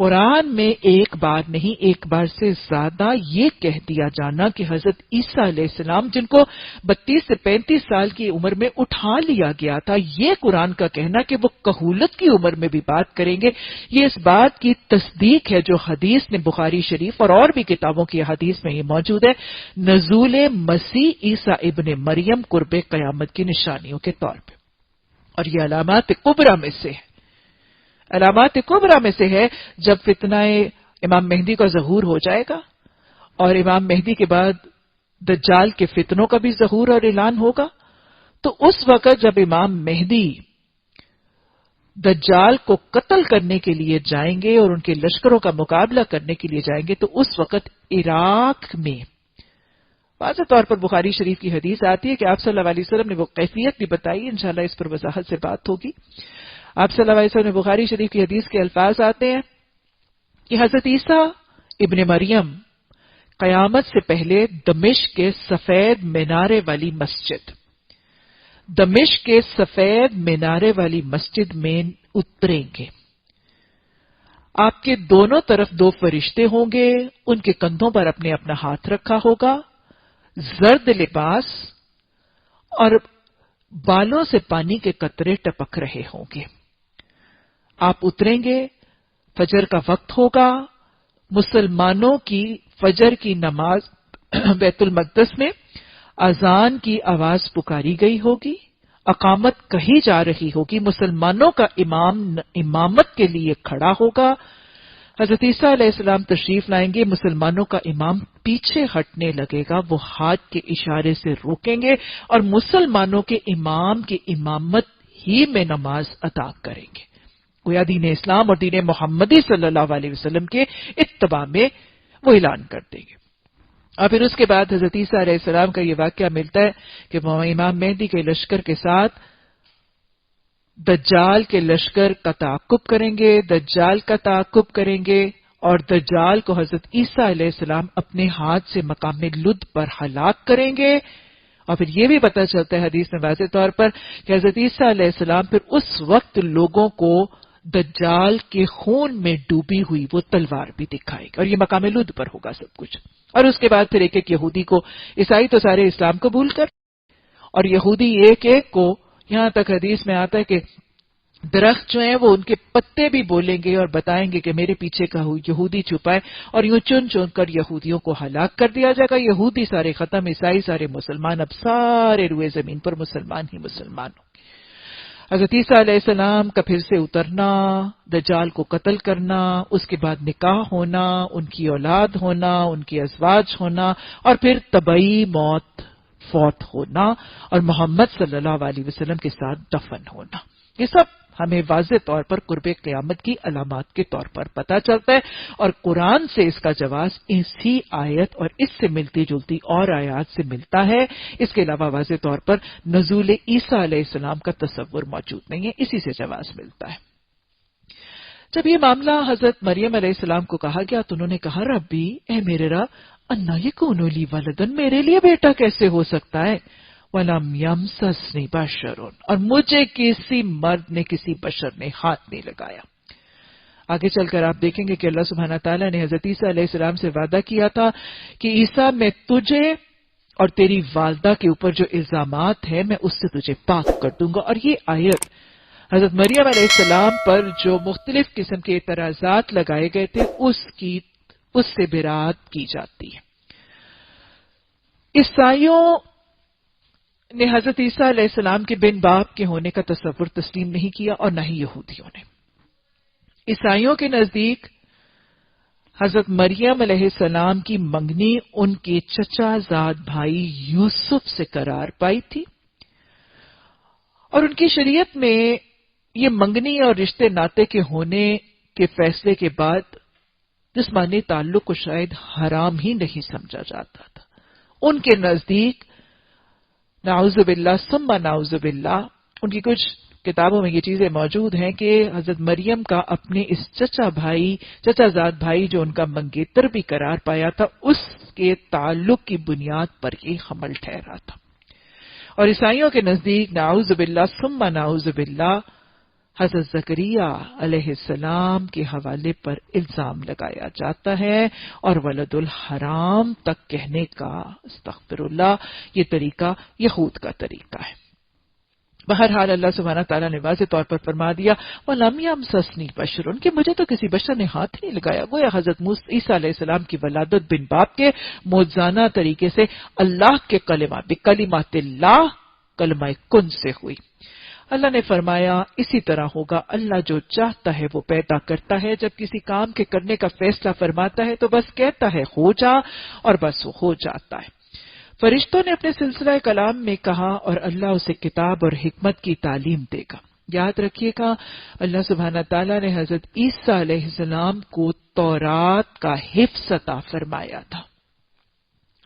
قرآن میں ایک بار نہیں، ایک بار سے زیادہ یہ کہہ دیا جانا کہ حضرت عیسیٰ علیہ السلام، جن کو 32 سے 35 سال کی عمر میں اٹھا لیا گیا تھا، یہ قرآن کا کہنا کہ وہ کہولت کی عمر میں بھی بات کریں گے، یہ اس بات کی تصدیق ہے جو حدیث نے بخاری شریف اور بھی کتابوں کی حدیث میں یہ موجود ہے، نزول مسیح عیسیٰ ابن مریم قرب قیامت کی نشانیوں کے طور پہ، اور یہ علامات کبریٰ میں سے ہے، علامات کبریٰ میں سے ہے۔ جب فتنہ امام مہدی کا ظہور ہو جائے گا اور امام مہدی کے بعد دجال کے فتنوں کا بھی ظہور اور اعلان ہوگا، تو اس وقت جب امام مہدی دجال کو قتل کرنے کے لیے جائیں گے اور ان کے لشکروں کا مقابلہ کرنے کے لیے جائیں گے، تو اس وقت عراق میں واضح طور پر بخاری شریف کی حدیث آتی ہے کہ آپ صلی اللہ علیہ وسلم نے وہ کیفیت بھی بتائی، انشاءاللہ اس پر وضاحت سے بات ہوگی۔ آپ صلی اللہ علیہ وسلم نے بخاری شریف کی حدیث کے الفاظ آتے ہیں کہ حضرت عیسیٰ ابن مریم قیامت سے پہلے دمشق کے سفید مینارے والی مسجد، دمشق کے سفید مینارے والی مسجد میں اتریں گے، آپ کے دونوں طرف 2 فرشتے ہوں گے، ان کے کندھوں پر اپنے اپنا ہاتھ رکھا ہوگا، زرد لباس اور بالوں سے پانی کے قطرے ٹپک رہے ہوں گے، آپ اتریں گے، فجر کا وقت ہوگا، مسلمانوں کی فجر کی نماز بیت المقدس میں اذان کی آواز پکاری گئی ہوگی، اقامت کہی جا رہی ہوگی، مسلمانوں کا امام امامت کے لیے کھڑا ہوگا، حضرت عیسیٰ علیہ السلام تشریف لائیں گے، مسلمانوں کا امام پیچھے ہٹنے لگے گا، وہ ہاتھ کے اشارے سے روکیں گے اور مسلمانوں کے امام کی امامت ہی میں نماز ادا کریں گے، گویا دین اسلام اور دین محمدی صلی اللہ علیہ وسلم کے اتباع میں وہ اعلان کر دیں گے۔ اور پھر اس کے بعد حضرت عیسیٰ علیہ السلام کا یہ واقعہ ملتا ہے کہ وہ امام مہدی کے لشکر کے ساتھ دجال کے لشکر کا تعاقب کریں گے، دجال کا تعاقب کریں گے، اور دجال کو حضرت عیسیٰ علیہ السلام اپنے ہاتھ سے مقام لد پر ہلاک کریں گے۔ اور پھر یہ بھی پتہ چلتا ہے حدیث میں واضح طور پر کہ حضرت عیسیٰ علیہ السلام پھر اس وقت لوگوں کو دجال کے خون میں ڈوبی ہوئی وہ تلوار بھی دکھائے گا، اور یہ مقام لد پر ہوگا سب کچھ۔ اور اس کے بعد پھر ایک ایک یہودی کو، عیسائی تو سارے اسلام قبول کر، اور یہودی ایک ایک کو، یہاں تک حدیث میں آتا ہے کہ درخت جو ہیں وہ ان کے پتے بھی بولیں گے اور بتائیں گے کہ میرے پیچھے کا یہودی چھپائے، اور یوں چن چن کر یہودیوں کو ہلاک کر دیا جائے گا، یہودی سارے ختم، عیسائی سارے مسلمان، اب سارے روئے زمین پر مسلمان ہی مسلمان ہوں۔ حضرت عیسیٰ علیہ السلام کا پھر سے اترنا، دجال کو قتل کرنا، اس کے بعد نکاح ہونا، ان کی اولاد ہونا، ان کی ازواج ہونا، اور پھر طبعی موت، فوت ہونا، اور محمد صلی اللہ علیہ وسلم کے ساتھ دفن ہونا، یہ سب ہمیں واضح طور پر قرب قیامت کی علامات کے طور پر پتہ چلتا ہے، اور قرآن سے اس کا جواز اسی آیت اور اس سے ملتی جلتی اور آیات سے ملتا ہے۔ اس کے علاوہ واضح طور پر نزول عیسیٰ علیہ السلام کا تصور موجود نہیں ہے، اسی سے جواز ملتا ہے۔ جب یہ معاملہ حضرت مریم علیہ السلام کو کہا گیا تو انہوں نے کہا، ربی، اے میرے رب، انا یکون لی ولدن، میرے لیے بیٹا کیسے ہو سکتا ہے، وَلَمْ يَمْسَسْنِي بَشَرٌ، اور مجھے کسی مرد نے، کسی بشر نے ہاتھ نہیں لگایا۔ آگے چل کر آپ دیکھیں گے کہ اللہ سبحانہ تعالیٰ نے حضرت عیسیٰ علیہ السلام سے وعدہ کیا تھا کہ عیسیٰ، میں تجھے اور تیری والدہ کے اوپر جو الزامات ہیں میں اس سے تجھے پاک کر دوں گا، اور یہ آیت حضرت مریم علیہ السلام پر جو مختلف قسم کے اعتراضات لگائے گئے تھے اس سے برات کی جاتی ہے۔ عیسائیوں نے حضرت عیسیٰ علیہ السلام کے بن باپ کے ہونے کا تصور تسلیم نہیں کیا، اور نہ ہی یہودیوں نے۔ عیسائیوں کے نزدیک حضرت مریم علیہ السلام کی منگنی ان کے چچا زاد بھائی یوسف سے قرار پائی تھی، اور ان کی شریعت میں یہ منگنی اور رشتے ناطے کے ہونے کے فیصلے کے بعد جسمانی تعلق کو شاید حرام ہی نہیں سمجھا جاتا تھا۔ ان کے نزدیک نعوذ باللہ ثم نعوذ باللہ، ان کی کچھ کتابوں میں یہ چیزیں موجود ہیں کہ حضرت مریم کا اپنے اس چچا زاد بھائی جو ان کا منگیتر بھی قرار پایا تھا، اس کے تعلق کی بنیاد پر یہ حمل ٹھہرا تھا۔ اور عیسائیوں کے نزدیک نعوذ باللہ ثم نعوذ باللہ، حضرت زکریا علیہ السلام کے حوالے پر الزام لگایا جاتا ہے اور ولد الحرام تک کہنے کا استغفر اللہ یہ طریقہ یہود کا طریقہ ہے۔ بہرحال اللہ سبحانہ تعالیٰ نے واضح طور پر فرما دیا وَلَمْ يَمْسَسْنِي بَشَرٌ کہ مجھے تو کسی بشر نے ہاتھ نہیں لگایا۔ گویا حضرت عیسیٰ علیہ السلام کی ولادت بن باپ کے معجزانہ طریقے سے اللہ کے کلمہ بکلمات اللہ کلمہ کن سے ہوئی۔ اللہ نے فرمایا اسی طرح ہوگا، اللہ جو چاہتا ہے وہ پیدا کرتا ہے، جب کسی کام کے کرنے کا فیصلہ فرماتا ہے تو بس کہتا ہے ہو جا اور بس وہ ہو جاتا ہے۔ فرشتوں نے اپنے سلسلہ کلام میں کہا اور اللہ اسے کتاب اور حکمت کی تعلیم دے گا۔ یاد رکھیے گا اللہ سبحانہ تعالیٰ نے حضرت عیسیٰ علیہ السلام کو تورات کا حفظ عطا فرمایا تھا،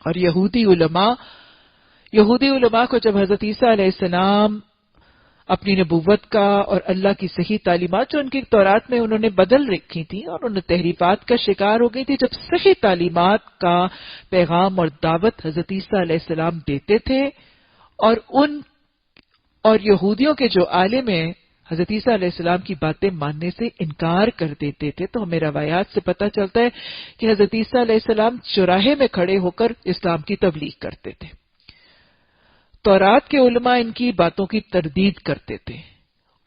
اور یہودی علماء کو جب حضرت عیسیٰ علیہ السلام اپنی نبوت کا اور اللہ کی صحیح تعلیمات جو ان کی تورات میں انہوں نے بدل رکھی تھی اور انہوں نے تحریفات کا شکار ہو گئی تھی، جب صحیح تعلیمات کا پیغام اور دعوت حضرت عیسیٰ علیہ السلام دیتے تھے اور یہودیوں کے جو عالم ہیں حضرت عیسیٰ علیہ السلام کی باتیں ماننے سے انکار کر دیتے تھے، تو ہمیں روایات سے پتہ چلتا ہے کہ حضرت عیسیٰ علیہ السلام چوراہے میں کھڑے ہو کر اسلام کی تبلیغ کرتے تھے۔ تورات کے علماء ان کی باتوں کی تردید کرتے تھے،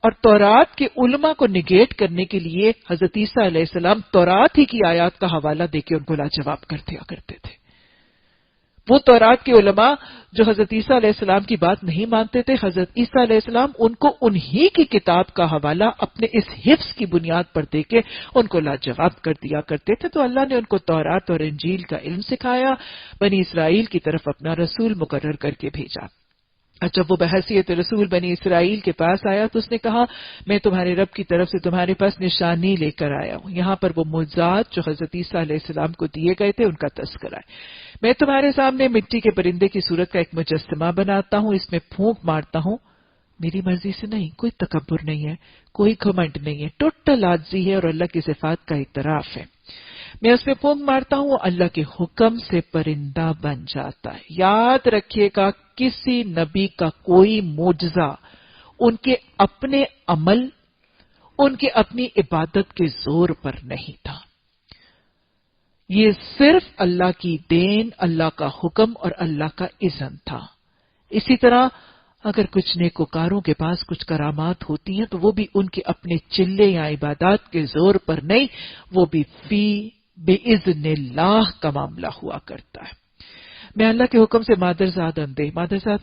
اور تورات کے علماء کو نگیٹ کرنے کے لیے حضرت عیسیٰ علیہ السلام تورات ہی کی آیات کا حوالہ دے کے ان کو لاجواب کر دیا کرتے تھے۔ وہ تورات کے علماء جو حضرت عیسیٰ علیہ السلام کی بات نہیں مانتے تھے، حضرت عیسیٰ علیہ السلام ان کو انہی کی کتاب کا حوالہ اپنے اس حفظ کی بنیاد پر دے کے ان کو لاجواب کر دیا کرتے تھے۔ تو اللہ نے ان کو تورات اور انجیل کا علم سکھایا، بنی اسرائیل کی طرف اپنا رسول مقرر کر کے بھیجا۔ جب وہ بحیثیت رسول بنی اسرائیل کے پاس آیا تو اس نے کہا میں تمہارے رب کی طرف سے تمہارے پاس نشانی لے کر آیا ہوں۔ یہاں پر وہ معجزات جو حضرت عیسیٰ علیہ السلام کو دیے گئے تھے ان کا تذکرہ ہے۔ میں تمہارے سامنے مٹی کے پرندے کی صورت کا ایک مجسمہ بناتا ہوں، اس میں پھونک مارتا ہوں، میری مرضی سے نہیں، کوئی تکبر نہیں ہے، کوئی گھمنڈ نہیں ہے، ٹوٹل عاجزی ہے اور اللہ کی صفات کا اعتراف ہے۔ میں اس میں پھونک مارتا ہوں، وہ اللہ کے حکم سے پرندہ بن جاتا ہے۔ یاد رکھیے گا کسی نبی کا کوئی معجزہ ان کے اپنے عمل، ان کے اپنی عبادت کے زور پر نہیں تھا، یہ صرف اللہ کی دین، اللہ کا حکم اور اللہ کا اذن تھا۔ اسی طرح اگر کچھ نیکوکاروں کے پاس کچھ کرامات ہوتی ہیں تو وہ بھی ان کے اپنے چلے یا عبادات کے زور پر نہیں، وہ بھی فی بِإِذْنِ اللہ کا معاملہ ہوا کرتا ہے۔ میں اللہ کے حکم سے مادرزاد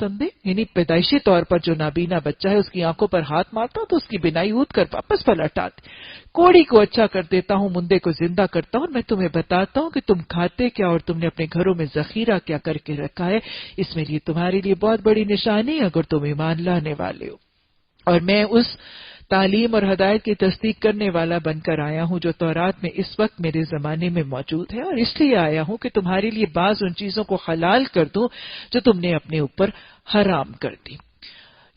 اندھے یعنی پیدائشی طور پر جو نابینا بچہ ہے اس کی آنکھوں پر ہاتھ مارتا ہوں تو اس کی بینائی اود کر واپس پلٹ آتی، کوڑی کو اچھا کر دیتا ہوں، مندے کو زندہ کرتا ہوں، میں تمہیں بتاتا ہوں کہ تم کھاتے کیا اور تم نے اپنے گھروں میں ذخیرہ کیا کر کے رکھا ہے، اس میں تمہارے لیے بہت بڑی نشانی ہے اگر تم ایمان لانے والے ہو۔ اور میں اس تعلیم اور ہدایت کی تصدیق کرنے والا بن کر آیا ہوں جو تورات میں اس وقت میرے زمانے میں موجود ہے، اور اس لیے آیا ہوں کہ تمہارے لیے بعض ان چیزوں کو حلال کر دوں جو تم نے اپنے اوپر حرام کر دی۔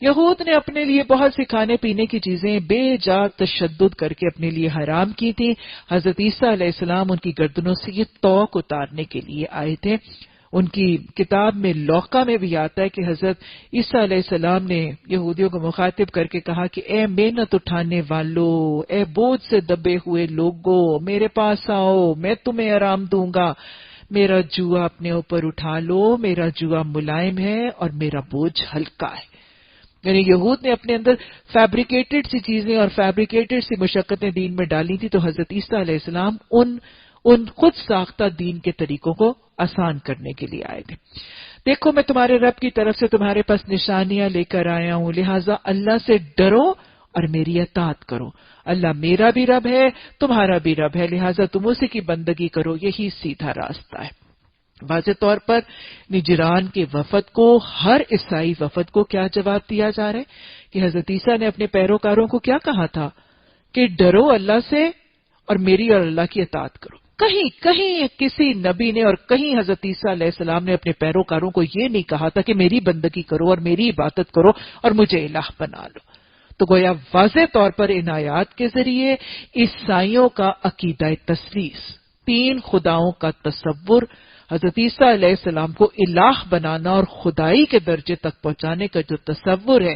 یہود نے اپنے لیے بہت سی کھانے پینے کی چیزیں بے جا تشدد کر کے اپنے لیے حرام کی تھی۔ حضرت عیسیٰ علیہ السلام ان کی گردنوں سے یہ توق اتارنے کے لیے آئے تھے۔ ان کی کتاب میں لوقا میں بھی آتا ہے کہ حضرت عیسیٰ علیہ السلام نے یہودیوں کو مخاطب کر کے کہا کہ اے محنت اٹھانے والو، اے بوجھ سے دبے ہوئے لوگو، میرے پاس آؤ، میں تمہیں آرام دوں گا، میرا جوا اپنے اوپر اٹھا لو، میرا جوا ملائم ہے اور میرا بوجھ ہلکا ہے۔ یعنی یہود نے اپنے اندر فیبریکیٹڈ سی چیزیں اور فیبریکیٹڈ سی مشقتیں دین میں ڈالی تھی، تو حضرت عیسیٰ علیہ السلام ان خود ساختہ دین کے طریقوں کو آسان کرنے کے لیے آئے تھے۔ دیکھو میں تمہارے رب کی طرف سے تمہارے پاس نشانیاں لے کر آیا ہوں، لہٰذا اللہ سے ڈرو اور میری اطاعت کرو۔ اللہ میرا بھی رب ہے، تمہارا بھی رب ہے، لہٰذا تم اسی کی بندگی کرو، یہی سیدھا راستہ ہے۔ واضح طور پر نجران کے وفد کو، ہر عیسائی وفد کو کیا جواب دیا جا رہا ہے کہ حضرت عیسیٰ نے اپنے پیروکاروں کو کیا کہا تھا کہ ڈرو اللہ سے اور میری اور اللہ کی اطاعت کرو۔ کہیں کسی نبی نے اور کہیں حضرت عیسیٰ علیہ السلام نے اپنے پیروکاروں کو یہ نہیں کہا تھا کہ میری بندگی کرو اور میری عبادت کرو اور مجھے الہ بنا لو۔ تو گویا واضح طور پر ان آیات کے ذریعے عیسائیوں کا عقیدہ تثلیث، تین خداؤں کا تصور، حضرت عیسیٰ علیہ السلام کو الہ بنانا اور خدائی کے درجے تک پہنچانے کا جو تصور ہے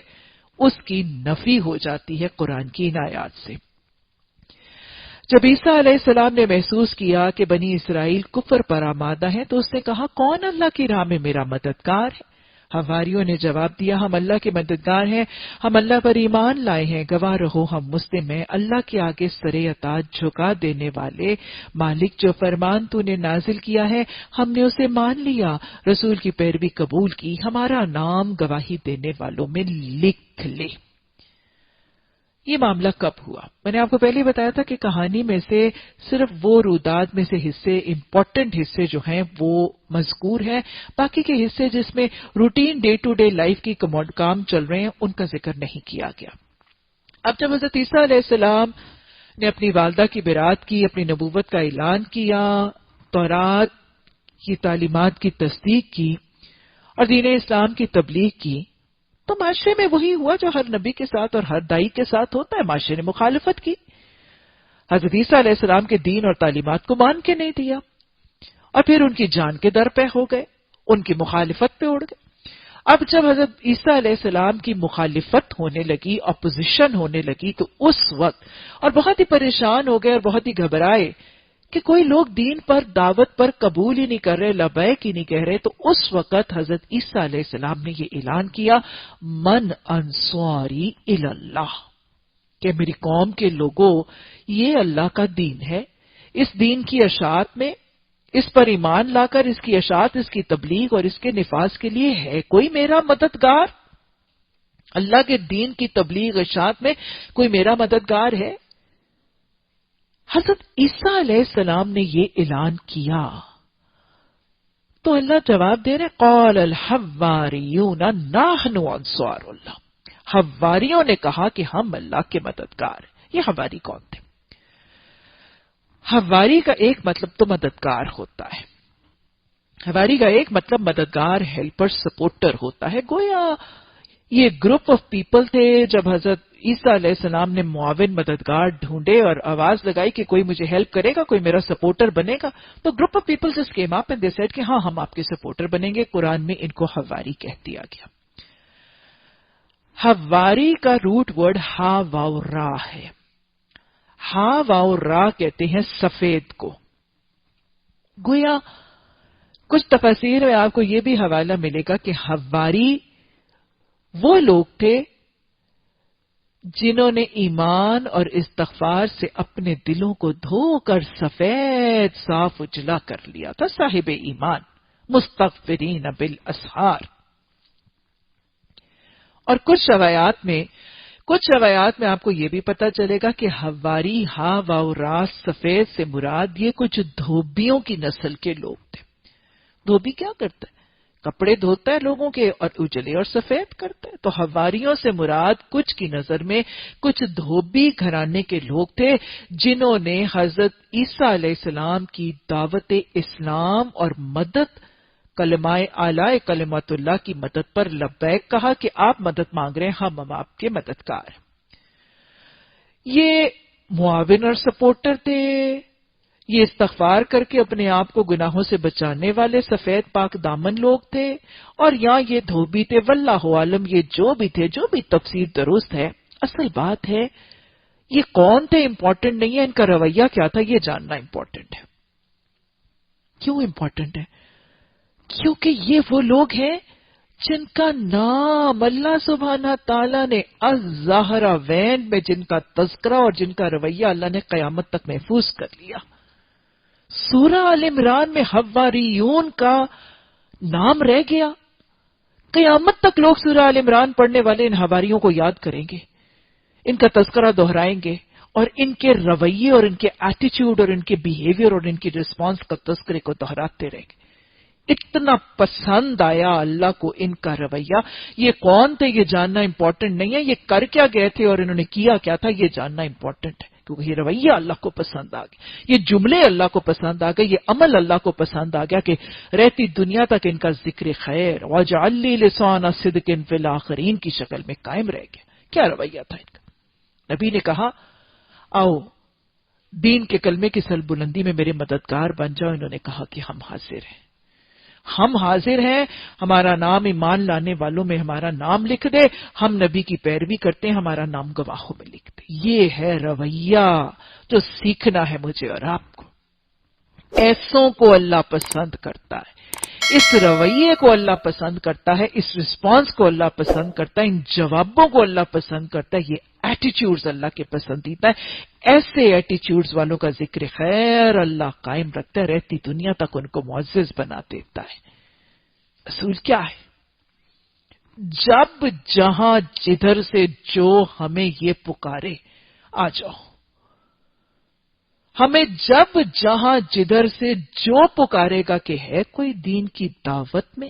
اس کی نفی ہو جاتی ہے قرآن کی ان آیات سے۔ جب عیسیٰ علیہ السلام نے محسوس کیا کہ بنی اسرائیل کفر پر آمادہ ہیں تو اس نے کہا کون اللہ کی راہ میں میرا مددگار ہے؟ حواریوں نے جواب دیا ہم اللہ کے مددگار ہیں، ہم اللہ پر ایمان لائے ہیں، گواہ رہو ہم مسلم ہیں، اللہ کے آگے سر اطاعت جھکا دینے والے مالک جو فرمان تو نے نازل کیا ہے ہم نے اسے مان لیا، رسول کی پیروی قبول کی، ہمارا نام گواہی دینے والوں میں لکھ لے۔ یہ معاملہ کب ہوا؟ میں نے آپ کو پہلے بتایا تھا کہ کہانی میں سے صرف وہ روداد میں سے حصے، امپورٹنٹ حصے جو ہیں وہ مذکور ہیں، باقی کے حصے جس میں routine day to day life کی کام چل رہے ہیں ان کا ذکر نہیں کیا گیا۔ اب جب حضرت عیسیٰ علیہ السلام نے اپنی والدہ کی برات کی، اپنی نبوت کا اعلان کیا، تورات کی تعلیمات کی تصدیق کی اور دین اسلام کی تبلیغ کی، تو معاشرے میں وہی ہوا جو ہر نبی کے ساتھ اور ہر دائی کے ساتھ ہوتا ہے، معاشرے نے مخالفت کی، حضرت عیسیٰ علیہ السلام کے دین اور تعلیمات کو مان کے نہیں دیا، اور پھر ان کی جان کے در پہ ہو گئے، ان کی مخالفت پہ اڑ گئے۔ اب جب حضرت عیسیٰ علیہ السلام کی مخالفت ہونے لگی، اپوزیشن ہونے لگی، تو اس وقت اور بہت ہی پریشان ہو گئے اور بہت ہی گھبرائے کہ کوئی لوگ دین پر، دعوت پر قبول ہی نہیں کر رہے، لبیک ہی نہیں کہہ رہے، تو اس وقت حضرت عیسیٰ علیہ السلام نے یہ اعلان کیا من انصاری الی اللہ، کہ میری قوم کے لوگوں یہ اللہ کا دین ہے، اس دین کی اشاعت میں، اس پر ایمان لا کر اس کی اشاعت، اس کی تبلیغ اور اس کے نفاذ کے لیے ہے کوئی میرا مددگار؟ اللہ کے دین کی تبلیغ اشاعت میں کوئی میرا مددگار ہے؟ حضرت عیسیٰ علیہ السلام نے یہ اعلان کیا تو اللہ جواب دے رہے قال الحواریون نحن انصار اللہ، حواریوں نے کہا کہ ہم اللہ کے مددگار ہیں۔ یہ حواری کون تھے؟ حواری کا ایک مطلب تو مددگار ہوتا ہے، حواری کا ایک مطلب مددگار، ہیلپر، سپورٹر ہوتا ہے۔ گویا یہ گروپ آف پیپل تھے جب حضرت عیسیٰ علیہ السلام نے معاون مددگار ڈھونڈے اور آواز لگائی کہ کوئی مجھے ہیلپ کرے گا، کوئی میرا سپورٹر بنے گا، تو گروپ آف پیپل جس came up and they said کہ ہاں ہم آپ کے سپورٹر بنیں گے۔ قرآن میں ان کو حواری کہہ دیا گیا۔ حواری کا روٹ ورڈ ہا واو را ہے۔ ہا واو را کہتے ہیں سفید کو۔ گویا کچھ تفاسیر میں آپ کو یہ بھی حوالہ ملے گا کہ حواری وہ لوگ تھے جنہوں نے ایمان اور استغفار سے اپنے دلوں کو دھو کر سفید صاف اجلا کر لیا تھا، صاحب ایمان، مستغفرین بالاسحار۔ اور کچھ روایات میں آپ کو یہ بھی پتا چلے گا کہ حواری ہا واو را سفید سے مراد یہ کچھ دھوبیوں کی نسل کے لوگ تھے۔ دھوبی کیا کرتا ہے؟ کپڑے دھوتا ہے لوگوں کے اور اجلے اور سفید کرتا ہے۔ تو حواریوں سے مراد کچھ کی نظر میں کچھ دھوبی گھرانے کے لوگ تھے جنہوں نے حضرت عیسیٰ علیہ السلام کی دعوت اسلام اور مدد، کلمہ اعلی کلمات اللہ کی مدد پر لبیک کہا کہ آپ مدد مانگ رہے ہیں، ہم آپ کے مددگار ہیں۔ یہ معاون اور سپورٹر تھے، یہ استغفار کر کے اپنے آپ کو گناہوں سے بچانے والے سفید پاک دامن لوگ تھے، اور یا یہ دھوبی تھے۔ واللہ عالم، یہ جو بھی تھے، جو بھی تفسیر درست ہے، اصل بات ہے یہ کون تھے امپورٹنٹ نہیں ہے، ان کا رویہ کیا تھا یہ جاننا امپورٹنٹ ہے۔ کیوں امپورٹنٹ ہے؟ کیونکہ یہ وہ لوگ ہیں جن کا نام اللہ سبحانہ تعالیٰ نے الظاہراوین میں جن کا تذکرہ اور جن کا رویہ اللہ نے قیامت تک محفوظ کر لیا۔ سورہ آل عمران میں حواریون کا نام رہ گیا، قیامت تک لوگ سورہ آل عمران پڑھنے والے ان حواریوں کو یاد کریں گے، ان کا تذکرہ دہرائیں گے، اور ان کے رویے اور ان کے ایٹیچیوڈ اور ان کے بیہیویئر اور ان کی رسپانس کا تذکرے کو دہراتے رہیں گے۔ اتنا پسند آیا اللہ کو ان کا رویہ۔ یہ کون تھے یہ جاننا امپورٹنٹ نہیں ہے، یہ کر کیا گئے تھے اور انہوں نے کیا کیا تھا یہ جاننا امپورٹنٹ ہے، کیونکہ یہ رویہ اللہ کو پسند آ گیا، یہ جملے اللہ کو پسند آ گئے، یہ عمل اللہ کو پسند آ گیا کہ رہتی دنیا تک ان کا ذکر خیر وَاجْعَلْ لِي لِسَانَ صِدْقٍ فِي الْآخِرِينَ کی شکل میں قائم رہ گیا۔ کیا رویہ تھا ان کا؟ نبی نے کہا آؤ دین کے کلمے کی سر بلندی میں میرے مددگار بن جاؤ، انہوں نے کہا کہ ہم حاضر ہیں۔ ہم حاضر ہیں، ہمارا نام ایمان لانے والوں میں ہمارا نام لکھ دے، ہم نبی کی پیروی کرتے ہیں، ہمارا نام گواہوں میں لکھ دے۔ یہ ہے رویہ جو سیکھنا ہے مجھے اور آپ کو۔ ایسوں کو اللہ پسند کرتا ہے، اس رویے کو اللہ پسند کرتا ہے، اس رسپانس کو اللہ پسند کرتا ہے، ان جوابوں کو اللہ پسند کرتا ہے، یہ ایٹیٹیوڈز اللہ کے پسندیدہ ہے۔ ایسے ایٹیٹیوڈز والوں کا ذکر خیر اللہ قائم رکھتا ہے، رہتی دنیا تک ان کو معزز بنا دیتا ہے۔ اصول کیا ہے؟ جب جہاں جدھر سے جو ہمیں یہ پکارے آ جاؤ، ہمیں جب جہاں جدھر سے جو پکارے گا کہ ہے کوئی دین کی دعوت میں،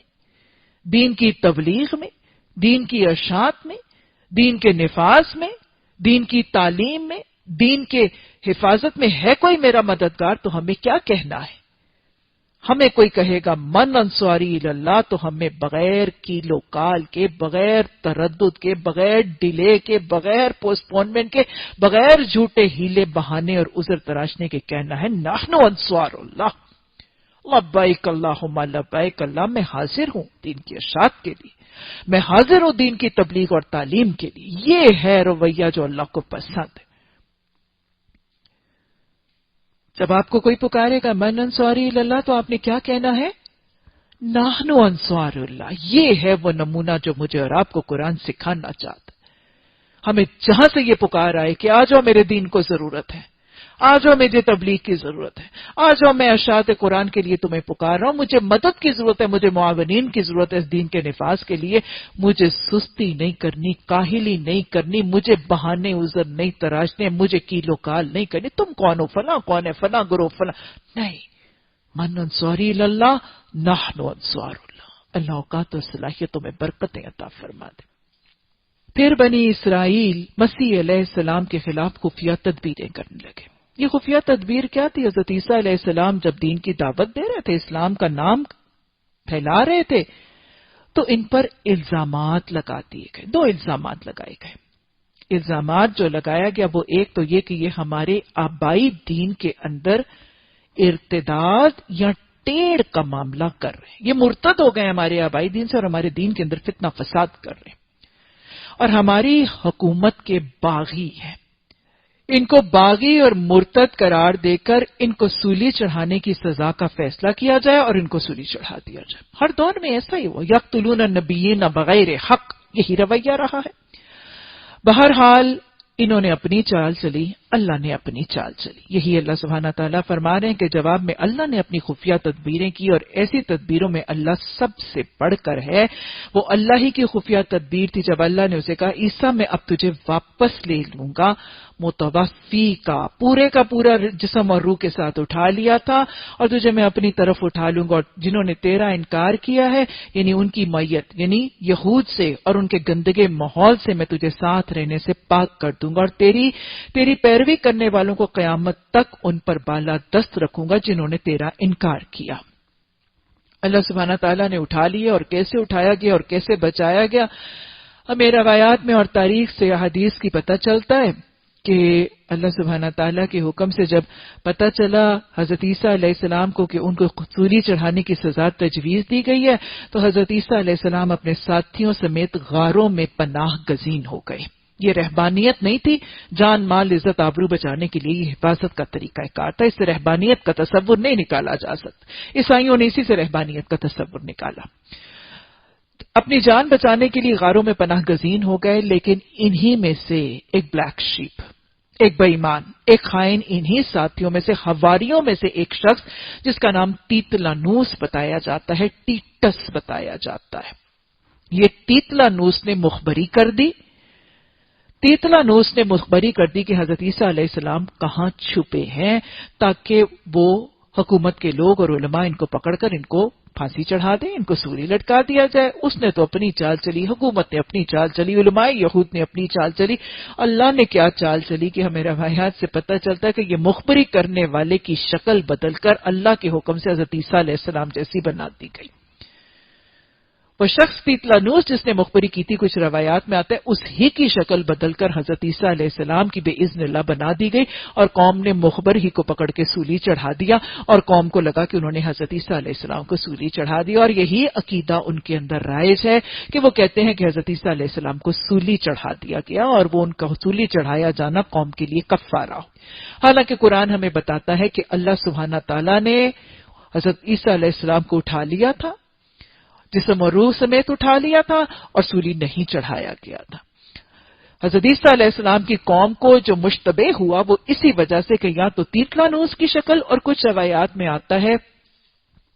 دین کی تبلیغ میں، دین کی اشاعت میں، دین کے نفاذ میں، دین کی تعلیم میں، دین کے حفاظت میں ہے کوئی میرا مددگار، تو ہمیں کیا کہنا ہے؟ ہمیں کوئی کہے گا من انصاری اللہ، تو ہمیں بغیر کیلو کال کے، بغیر تردد کے، بغیر ڈیلے کے، بغیر پوسٹ پونمنٹ کے، بغیر جھوٹے ہیلے بہانے اور عذر تراشنے کے کہنا ہے نحن انصار اللہ، لبیک اللہم لبیک، اللہ میں حاضر ہوں دین کی اشاعت کے لیے، میں حاضر ہوں دین کی تبلیغ اور تعلیم کے لیے۔ یہ ہے رویہ جو اللہ کو پسند ہے۔ جب آپ کو کوئی پکارے گا من انصاری اللہ، تو آپ نے کیا کہنا ہے؟ نحن انصار اللہ۔ یہ ہے وہ نمونہ جو مجھے اور آپ کو قرآن سکھانا چاہتا ہے۔ ہمیں جہاں سے یہ پکار آئے کہ آ جاؤ میرے دین کو ضرورت ہے، آ جاؤ مجھے تبلیغ کی ضرورت ہے، آ جاؤ میں اشاعت قرآن کے لیے تمہیں پکار رہا ہوں، مجھے مدد کی ضرورت ہے، مجھے معاونین کی ضرورت ہے اس دین کے نفاذ کے لیے، مجھے سستی نہیں کرنی، کاہلی نہیں کرنی، مجھے بہانے عذر نہیں تراشنے، مجھے کیلو کال نہیں کرنی، تم کون ہو فلاں، کون ہے فلاں گروہ فلاں، نہیں، من انصاری اللہ نحن انصار اللہ۔ اللہ اوقات اور صلاحیتوں میں برکتیں عطا فرما دے۔ پھر بنی اسرائیل مسیح علیہ السلام کے خلاف خفیہ تدبیریں کرنے لگے۔ یہ خفیہ تدبیر کیا تھی؟ حضرت عیسیٰ علیہ السلام جب دین کی دعوت دے رہے تھے، اسلام کا نام پھیلا رہے تھے، تو ان پر الزامات لگا دیے گئے۔ دو الزامات لگائے گئے۔ الزامات جو لگایا گیا وہ ایک تو یہ کہ یہ ہمارے آبائی دین کے اندر ارتداد یا ٹیڑھ کا معاملہ کر رہے ہیں، یہ مرتد ہو گئے ہمارے آبائی دین سے اور ہمارے دین کے اندر فتنہ فساد کر رہے ہیں، اور ہماری حکومت کے باغی ہیں۔ ان کو باغی اور مرتد قرار دے کر ان کو سولی چڑھانے کی سزا کا فیصلہ کیا جائے اور ان کو سولی چڑھا دیا جائے۔ ہر دور میں ایسا ہی ہوا، یقتلون النبیین بغیر حق، یہی رویہ رہا ہے۔ بہرحال انہوں نے اپنی چال چلی، اللہ نے اپنی چال چلی۔ یہی اللہ سبحانہ تعالیٰ فرما رہے ہیں کہ جواب میں اللہ نے اپنی خفیہ تدبیریں کی، اور ایسی تدبیروں میں اللہ سب سے بڑھ کر ہے۔ وہ اللہ ہی کی خفیہ تدبیر تھی جب اللہ نے اسے کہا عیسیٰ میں اب تجھے واپس لے لوں گا، متوفی کا پورا جسم اور روح کے ساتھ اٹھا لیا تھا، اور تجھے میں اپنی طرف اٹھا لوں گا، اور جنہوں نے تیرا انکار کیا ہے یعنی ان کی میت یعنی یہود سے اور ان کے گندگے ماحول سے میں تجھے ساتھ رہنے سے پاک کر دوں گا، اور تیری پیروی کرنے والوں کو قیامت تک ان پر بالا دست رکھوں گا جنہوں نے تیرا انکار کیا۔ اللہ سبحانہ تعالیٰ نے اٹھا لیے، اور کیسے اٹھایا گیا اور کیسے بچایا گیا ہمیں روایات میں اور تاریخ سے حدیث کی پتہ چلتا ہے کہ اللہ سبحانہ تعالیٰ کے حکم سے جب پتہ چلا حضرت عیسیٰ علیہ السلام کو کہ ان کو سولی چڑھانے کی سزا تجویز دی گئی ہے، تو حضرت عیسیٰ علیہ السلام اپنے ساتھیوں سمیت غاروں میں پناہ گزین ہو گئے۔ یہ رہبانیت نہیں تھی، جان مال عزت آبرو بچانے کے لیے یہ حفاظت کا طریقہ کار تھا، اس سے رہبانیت کا تصور نہیں نکالا جا سکتا۔ عیسائیوں نے اسی سے رہبانیت کا تصور نکالا، اپنی جان بچانے کے لیے غاروں میں پناہ گزین ہو گئے، لیکن انہی میں سے ایک بلیک شیپ، ایک بے ایمان، ایک خائن انہی ساتھیوں میں سے، حواریوں میں سے ایک شخص جس کا نام تیتلانوس بتایا جاتا ہے، ٹیٹس بتایا جاتا ہے، یہ تیتلانوس نے مخبری کر دی، تیتلانوس نے مخبری کر دی کہ حضرت عیسیٰ علیہ السلام کہاں چھپے ہیں، تاکہ وہ حکومت کے لوگ اور علماء ان کو پکڑ کر ان کو پھانسی چڑھا دیں، ان کو سولی لٹکا دیا جائے۔ اس نے تو اپنی چال چلی، حکومت نے اپنی چال چلی، علماء یہود نے اپنی چال چلی، اللہ نے کیا چال چلی کہ ہمیں روایات سے پتہ چلتا ہے کہ یہ مخبری کرنے والے کی شکل بدل کر اللہ کے حکم سے حضرت عیسیٰ علیہ السلام جیسی بنا دی گئی۔ وہ شخص تیتلانوس جس نے مخبری کی تھی، کچھ روایات میں آتا ہے اس ہی کی شکل بدل کر حضرت عیسیٰ علیہ السلام کی بإذن اللہ بنا دی گئی، اور قوم نے مخبر ہی کو پکڑ کے سولی چڑھا دیا، اور قوم کو لگا کہ انہوں نے حضرت عیسیٰ علیہ السلام کو سولی چڑھا دیا، اور یہی عقیدہ ان کے اندر رائج ہے کہ وہ کہتے ہیں کہ حضرت عیسیٰ علیہ السلام کو سولی چڑھا دیا گیا، اور وہ ان کا سولی چڑھایا جانا قوم کے لیے کفارہ ہو۔ حالانکہ قرآن ہمیں بتاتا ہے کہ اللہ سبحانہ تعالیٰ نے حضرت عیسیٰ علیہ السلام کو اٹھا لیا تھا، جسم اور روح سمیت اٹھا لیا تھا، اور سولی نہیں چڑھایا گیا تھا۔ حضرت عیسیٰ علیہ السلام کی قوم کو جو مشتبہ ہوا وہ اسی وجہ سے کہ یا تو تیتلانوس کی شکل، اور کچھ روایات میں آتا ہے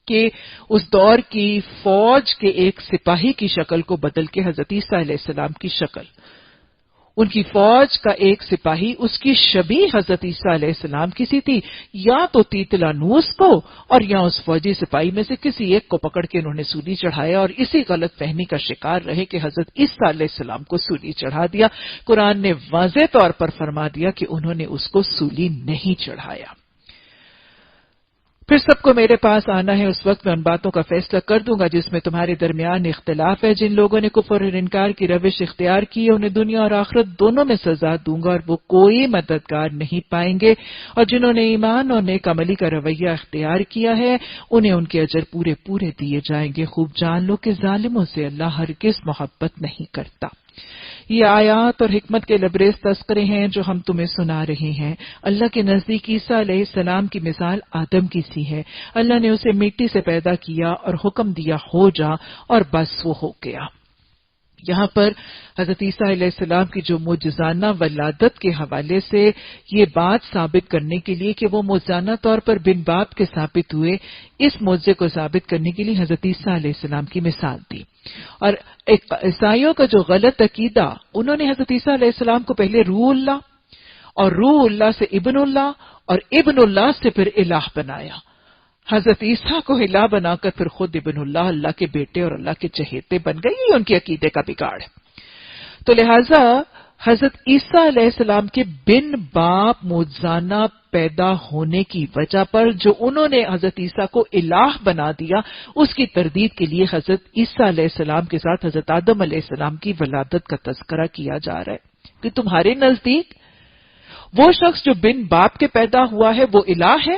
کہ اس دور کی فوج کے ایک سپاہی کی شکل کو بدل کے حضرت عیسیٰ علیہ السلام کی شکل، ان کی فوج کا ایک سپاہی اس کی شبیہ حضرت عیسیٰ علیہ السلام کی سی تھی، یا تو تیتلانوس کو اور یا اس فوجی سپاہی میں سے کسی ایک کو پکڑ کے انہوں نے سولی چڑھایا، اور اسی غلط فہمی کا شکار رہے کہ حضرت عیسیٰ علیہ السلام کو سولی چڑھا دیا۔ قرآن نے واضح طور پر فرما دیا کہ انہوں نے اس کو سولی نہیں چڑھایا۔ پھر سب کو میرے پاس آنا ہے، اس وقت میں ان باتوں کا فیصلہ کر دوں گا جس میں تمہارے درمیان اختلاف ہے۔ جن لوگوں نے کفر اور انکار کی روش اختیار کی ہے انہیں دنیا اور آخرت دونوں میں سزا دوں گا، اور وہ کوئی مددگار نہیں پائیں گے، اور جنہوں نے ایمان اور نیک عملی کا رویہ اختیار کیا ہے انہیں ان کے اجر پورے پورے دیے جائیں گے۔ خوب جان لو کہ ظالموں سے اللہ ہرگز محبت نہیں کرتا۔ یہ آیات اور حکمت کے لبریز تذکرے ہیں جو ہم تمہیں سنا رہے ہیں۔ اللہ کے نزدیک عیسیٰ علیہ السلام کی مثال آدم کی سی ہے۔ اللہ نے اسے مٹی سے پیدا کیا اور حکم دیا ہو جا، اور بس وہ ہو گیا۔ یہاں پر حضرت عیسیٰ علیہ السلام کی جو معجزانہ ولادت کے حوالے سے یہ بات ثابت کرنے کے لیے کہ وہ معجزانہ طور پر بن باپ کے ثابت ہوئے، اس معجزے کو ثابت کرنے کے لیے حضرت عیسیٰ علیہ السلام کی مثال دی۔ اور عیسائیوں کا جو غلط عقیدہ، انہوں نے حضرت عیسیٰ علیہ السلام کو پہلے روح اللہ، اور روح اللہ سے ابن اللہ، اور ابن اللہ سے پھر الہ بنایا۔ حضرت عیسیٰ کو الہ بنا کر پھر خود ابن اللہ، اللہ کے بیٹے اور اللہ کے چہیتے بن گئی۔ یہ ان کے عقیدے کا بگاڑ ہے۔ تو لہٰذا حضرت عیسیٰ علیہ السلام کے بن باپ معجزانہ پیدا ہونے کی وجہ پر جو انہوں نے حضرت عیسیٰ کو الہ بنا دیا، اس کی تردید کے لیے حضرت عیسیٰ علیہ السلام کے ساتھ حضرت آدم علیہ السلام کی ولادت کا تذکرہ کیا جا رہا ہے کہ تمہارے نزدیک وہ شخص جو بن باپ کے پیدا ہوا ہے وہ الہ ہے،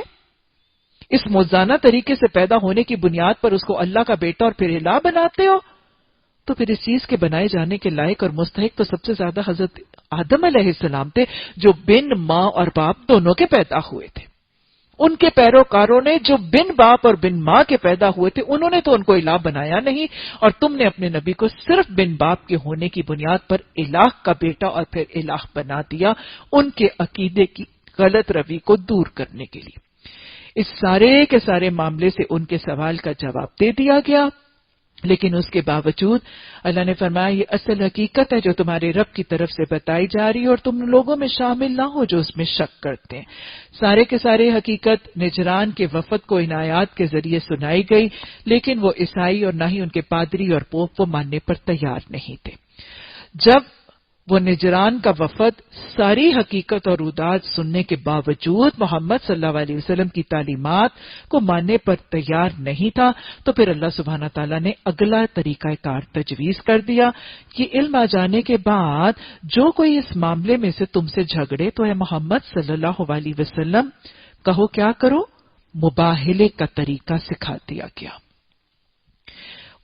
اس موزانہ طریقے سے پیدا ہونے کی بنیاد پر اس کو اللہ کا بیٹا اور پھر الہ بناتے ہو، تو پھر اس چیز کے بنائے جانے کے لائق اور مستحق تو سب سے زیادہ حضرت آدم علیہ السلام تھے، جو بن ماں اور باپ دونوں کے پیدا ہوئے تھے۔ ان کے پیروکاروں نے جو بن باپ اور بن ماں کے پیدا ہوئے تھے، انہوں نے تو ان کو الہ بنایا نہیں، اور تم نے اپنے نبی کو صرف بن باپ کے ہونے کی بنیاد پر الہ کا بیٹا اور پھر الہ بنا دیا، ان کے عقیدے کی غلط روی کو دور کرنے کے لیے۔ اس سارے کے سارے معاملے سے ان کے سوال کا جواب دے دیا گیا، لیکن اس کے باوجود اللہ نے فرمایا یہ اصل حقیقت ہے جو تمہارے رب کی طرف سے بتائی جا رہی ہے، اور تم لوگوں میں شامل نہ ہو جو اس میں شک کرتے ہیں۔ سارے کے سارے حقیقت نجران کے وفد کو ان آیات کے ذریعے سنائی گئی، لیکن وہ عیسائی اور نہ ہی ان کے پادری اور پوپ وہ ماننے پر تیار نہیں تھے۔ جب وہ نجران کا وفد ساری حقیقت اور رودات سننے کے باوجود محمد صلی اللہ علیہ وسلم کی تعلیمات کو ماننے پر تیار نہیں تھا، تو پھر اللہ سبحانہ تعالیٰ نے اگلا طریقہ کار تجویز کر دیا کہ علم آ جانے کے بعد جو کوئی اس معاملے میں سے تم سے جھگڑے تو اے محمد صلی اللہ علیہ وسلم کہو کیا کرو، مباہلے کا طریقہ سکھا دیا گیا۔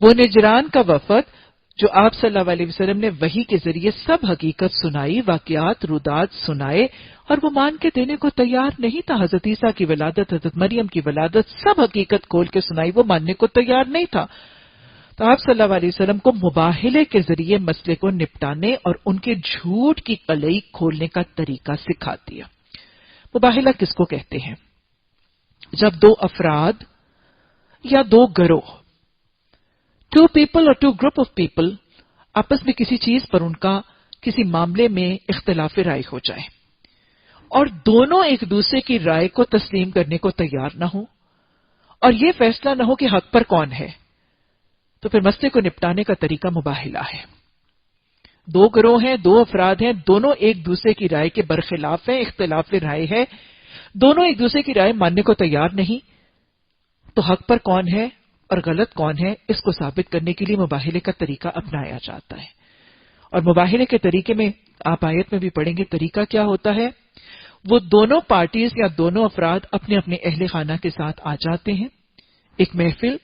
وہ نجران کا وفد جو آپ صلی اللہ علیہ وسلم نے وحی کے ذریعے سب حقیقت سنائی، واقعات رودات سنائے، اور وہ مان کے دینے کو تیار نہیں تھا۔ حضرت عیسیٰ کی ولادت، حضرت مریم کی ولادت، سب حقیقت کھول کے سنائی، وہ ماننے کو تیار نہیں تھا۔ تو آپ صلی اللہ علیہ وسلم کو مباہلے کے ذریعے مسئلے کو نپٹانے اور ان کے جھوٹ کی قلعی کھولنے کا طریقہ سکھا دیا۔ مباہلہ کس کو کہتے ہیں؟ جب دو افراد یا دو گروہ، ٹو پیپل اور ٹو گروپ آف پیپل آپس میں کسی چیز پر ان کا کسی معاملے میں اختلاف رائے ہو جائے اور دونوں ایک دوسرے کی رائے کو تسلیم کرنے کو تیار نہ ہو، اور یہ فیصلہ نہ ہو کہ حق پر کون ہے، تو پھر مسئلے کو نپٹانے کا طریقہ مباہلہ ہے۔ دو گروہ ہیں، دو افراد ہیں، دونوں ایک دوسرے کی رائے کے برخلاف ہیں، اختلاف رائے ہے، دونوں ایک دوسرے کی رائے ماننے کو تیار نہیں، تو حق پر کون ہے؟ اور غلط کون ہے اس کو ثابت کرنے کے لیے مباہلے کا طریقہ اپنایا جاتا ہے. اور مباہلے کے طریقے میں آپ آیت میں بھی پڑھیں گے طریقہ کیا ہوتا ہے. وہ دونوں پارٹیز یا دونوں افراد اپنے اپنے اہل خانہ کے ساتھ آ جاتے ہیں ایک محفل,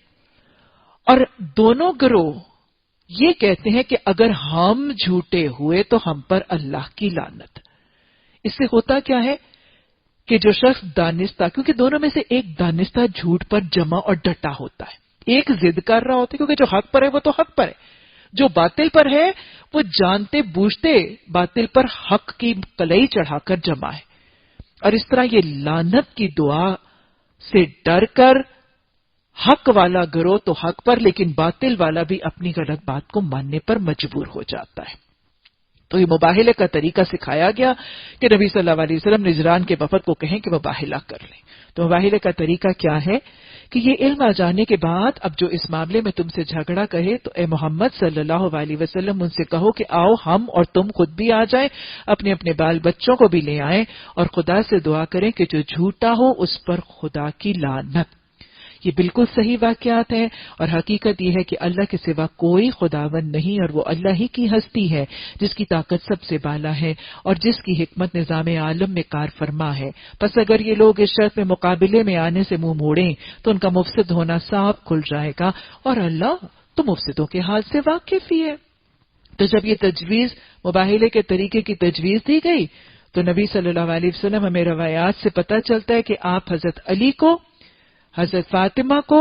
اور دونوں گروہ یہ کہتے ہیں کہ اگر ہم جھوٹے ہوئے تو ہم پر اللہ کی لعنت. اس سے ہوتا کیا ہے کہ جو شخص دانستہ, کیونکہ دونوں میں سے ایک دانستہ جھوٹ پر جمع اور ڈٹا ہوتا ہے, ایک ضد کر رہا ہوتا ہے, کیونکہ جو حق پر ہے وہ تو حق پر ہے, جو باطل پر ہے وہ جانتے بوجھتے باطل پر حق کی کلئی چڑھا کر جمع ہے. اور اس طرح یہ لعنت کی دعا سے ڈر کر حق والا گروہ تو حق پر, لیکن باطل والا بھی اپنی غلط بات کو ماننے پر مجبور ہو جاتا ہے. تو یہ مباہلے کا طریقہ سکھایا گیا کہ نبی صلی اللہ علیہ وسلم نجران کے وفد کو کہیں کہ مباہلہ کر لیں. تو مباہلے کا طریقہ کیا ہے کہ یہ علم آ جانے کے بعد اب جو اس معاملے میں تم سے جھگڑا کہے تو اے محمد صلی اللہ علیہ وسلم ان سے کہو کہ آؤ ہم اور تم خود بھی آ جائیں, اپنے اپنے بال بچوں کو بھی لے آئیں, اور خدا سے دعا کریں کہ جو جھوٹا ہو اس پر خدا کی لعنت. یہ بالکل صحیح واقعات ہیں, اور حقیقت یہ ہے کہ اللہ کے سوا کوئی خداوند نہیں, اور وہ اللہ ہی کی ہستی ہے جس کی طاقت سب سے بالا ہے اور جس کی حکمت نظام عالم میں کار فرما ہے. پس اگر یہ لوگ اس شرط میں مقابلے میں آنے سے منہ موڑیں تو ان کا مفسد ہونا صاف کھل جائے گا, اور اللہ تو مفسدوں کے حال سے واقف ہی ہے. تو جب یہ تجویز مباہلے کے طریقے کی تجویز دی گئی تو نبی صلی اللہ علیہ وسلم ہمیں روایات سے پتہ چلتا ہے کہ آپ حضرت علی کو, حضرت فاطمہ کو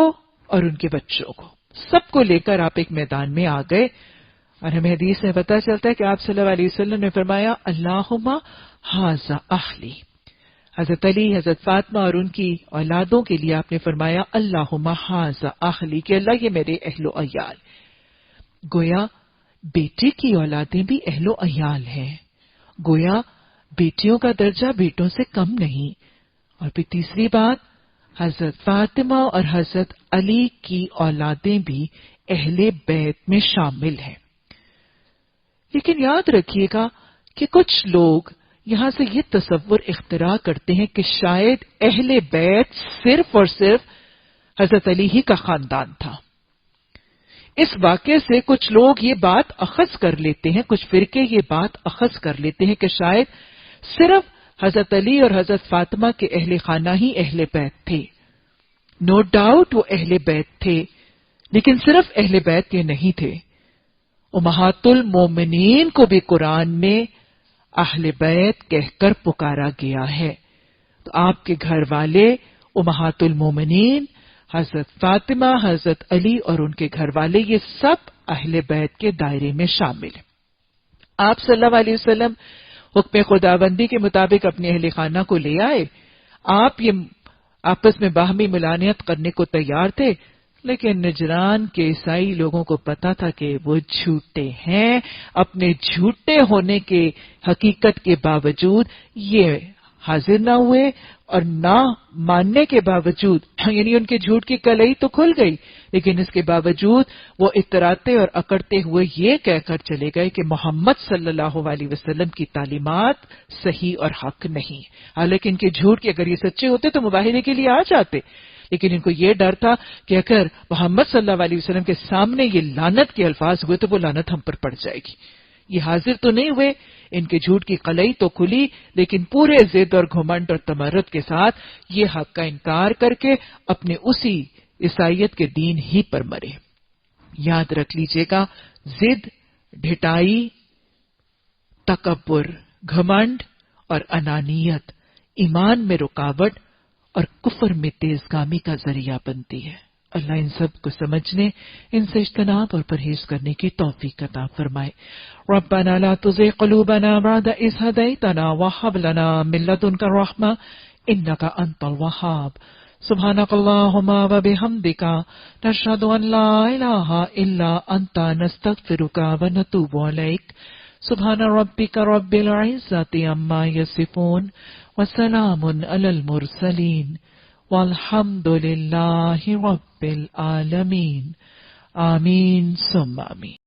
اور ان کے بچوں کو سب کو لے کر آپ ایک میدان میں آ گئے. اور ہمیں حدیث میں پتہ چلتا ہے کہ آپ صلی اللہ علیہ وسلم نے فرمایا اللہم ھذا اہلی. حضرت علی, حضرت فاطمہ اور ان کی اولادوں کے لیے آپ نے فرمایا اللہم ھذا اہلی, کہ اللہ یہ میرے اہل و عیال. گویا بیٹے کی اولادیں بھی اہل و عیال ہیں, گویا بیٹیوں کا درجہ بیٹوں سے کم نہیں. اور پھر تیسری بات, حضرت فاطمہ اور حضرت علی کی اولادیں بھی اہل بیت میں شامل ہیں. لیکن یاد رکھیے گا کہ کچھ لوگ یہاں سے یہ تصور اختراع کرتے ہیں کہ شاید اہل بیت صرف اور صرف حضرت علی ہی کا خاندان تھا. اس واقعے سے کچھ لوگ یہ بات اخذ کر لیتے ہیں, کچھ فرقے یہ بات اخذ کر لیتے ہیں کہ شاید صرف حضرت علی اور حضرت فاطمہ کے اہل خانہ ہی اہل بیت تھے. نو ڈاؤٹ وہ اہل بیت تھے, لیکن صرف اہل بیت یہ نہیں تھے. امہات المومنین کو بھی قرآن میں اہل بیت کہہ کر پکارا گیا ہے. تو آپ کے گھر والے امہات المومنین, حضرت فاطمہ, حضرت علی اور ان کے گھر والے, یہ سب اہل بیت کے دائرے میں شامل ہیں. آپ صلی اللہ علیہ وسلم حکم خداوندی کے مطابق اپنے اہل خانہ کو لے آئے. آپ یہ آپس میں باہمی ملانیت کرنے کو تیار تھے, لیکن نجران کے عیسائی لوگوں کو پتا تھا کہ وہ جھوٹے ہیں. اپنے جھوٹے ہونے کے حقیقت کے باوجود یہ حاضر نہ ہوئے, اور نہ ماننے کے باوجود, یعنی ان کے جھوٹ کی کلئی تو کھل گئی, لیکن اس کے باوجود وہ اتراتے اور اکڑتے ہوئے یہ کہہ کر چلے گئے کہ محمد صلی اللہ علیہ وسلم کی تعلیمات صحیح اور حق نہیں. حالانکہ ان کے جھوٹ کے اگر یہ سچے ہوتے تو مباہلے کے لیے آ جاتے, لیکن ان کو یہ ڈر تھا کہ اگر محمد صلی اللہ علیہ وسلم کے سامنے یہ لعنت کے الفاظ ہوئے تو وہ لعنت ہم پر پڑ جائے گی. یہ حاضر تو نہیں ہوئے, ان کے جھوٹ کی قلعی تو کھلی, لیکن پورے ضد اور گھمنڈ اور تمرد کے ساتھ یہ حق کا انکار کر کے اپنے اسی عیسائیت کے دین ہی پر مرے. یاد رکھ لیجئے گا, ضد, ڈھٹائی, تکبر, گھمنڈ اور انانیت ایمان میں رکاوٹ اور کفر میں تیزگامی کا ذریعہ بنتی ہے. اللہ ان سب کو سمجھنے, ان سے اجتناب اور پرہیز کرنے کی توفیق عطا فرمائے. ربنا لا تزغ قلوبنا بعد إذ هديتنا وهب لنا من لدنك رحمة إنك أنت الوهاب. سبحانك اللهم وبحمدك نشهد أن لا إله إلا أنت نستغفرك ونتوب إليك. سبحان ربك رب العزة عما يصفون وسلام على المرسلين والحمد لله رب العالمين. آمین ثم آمین.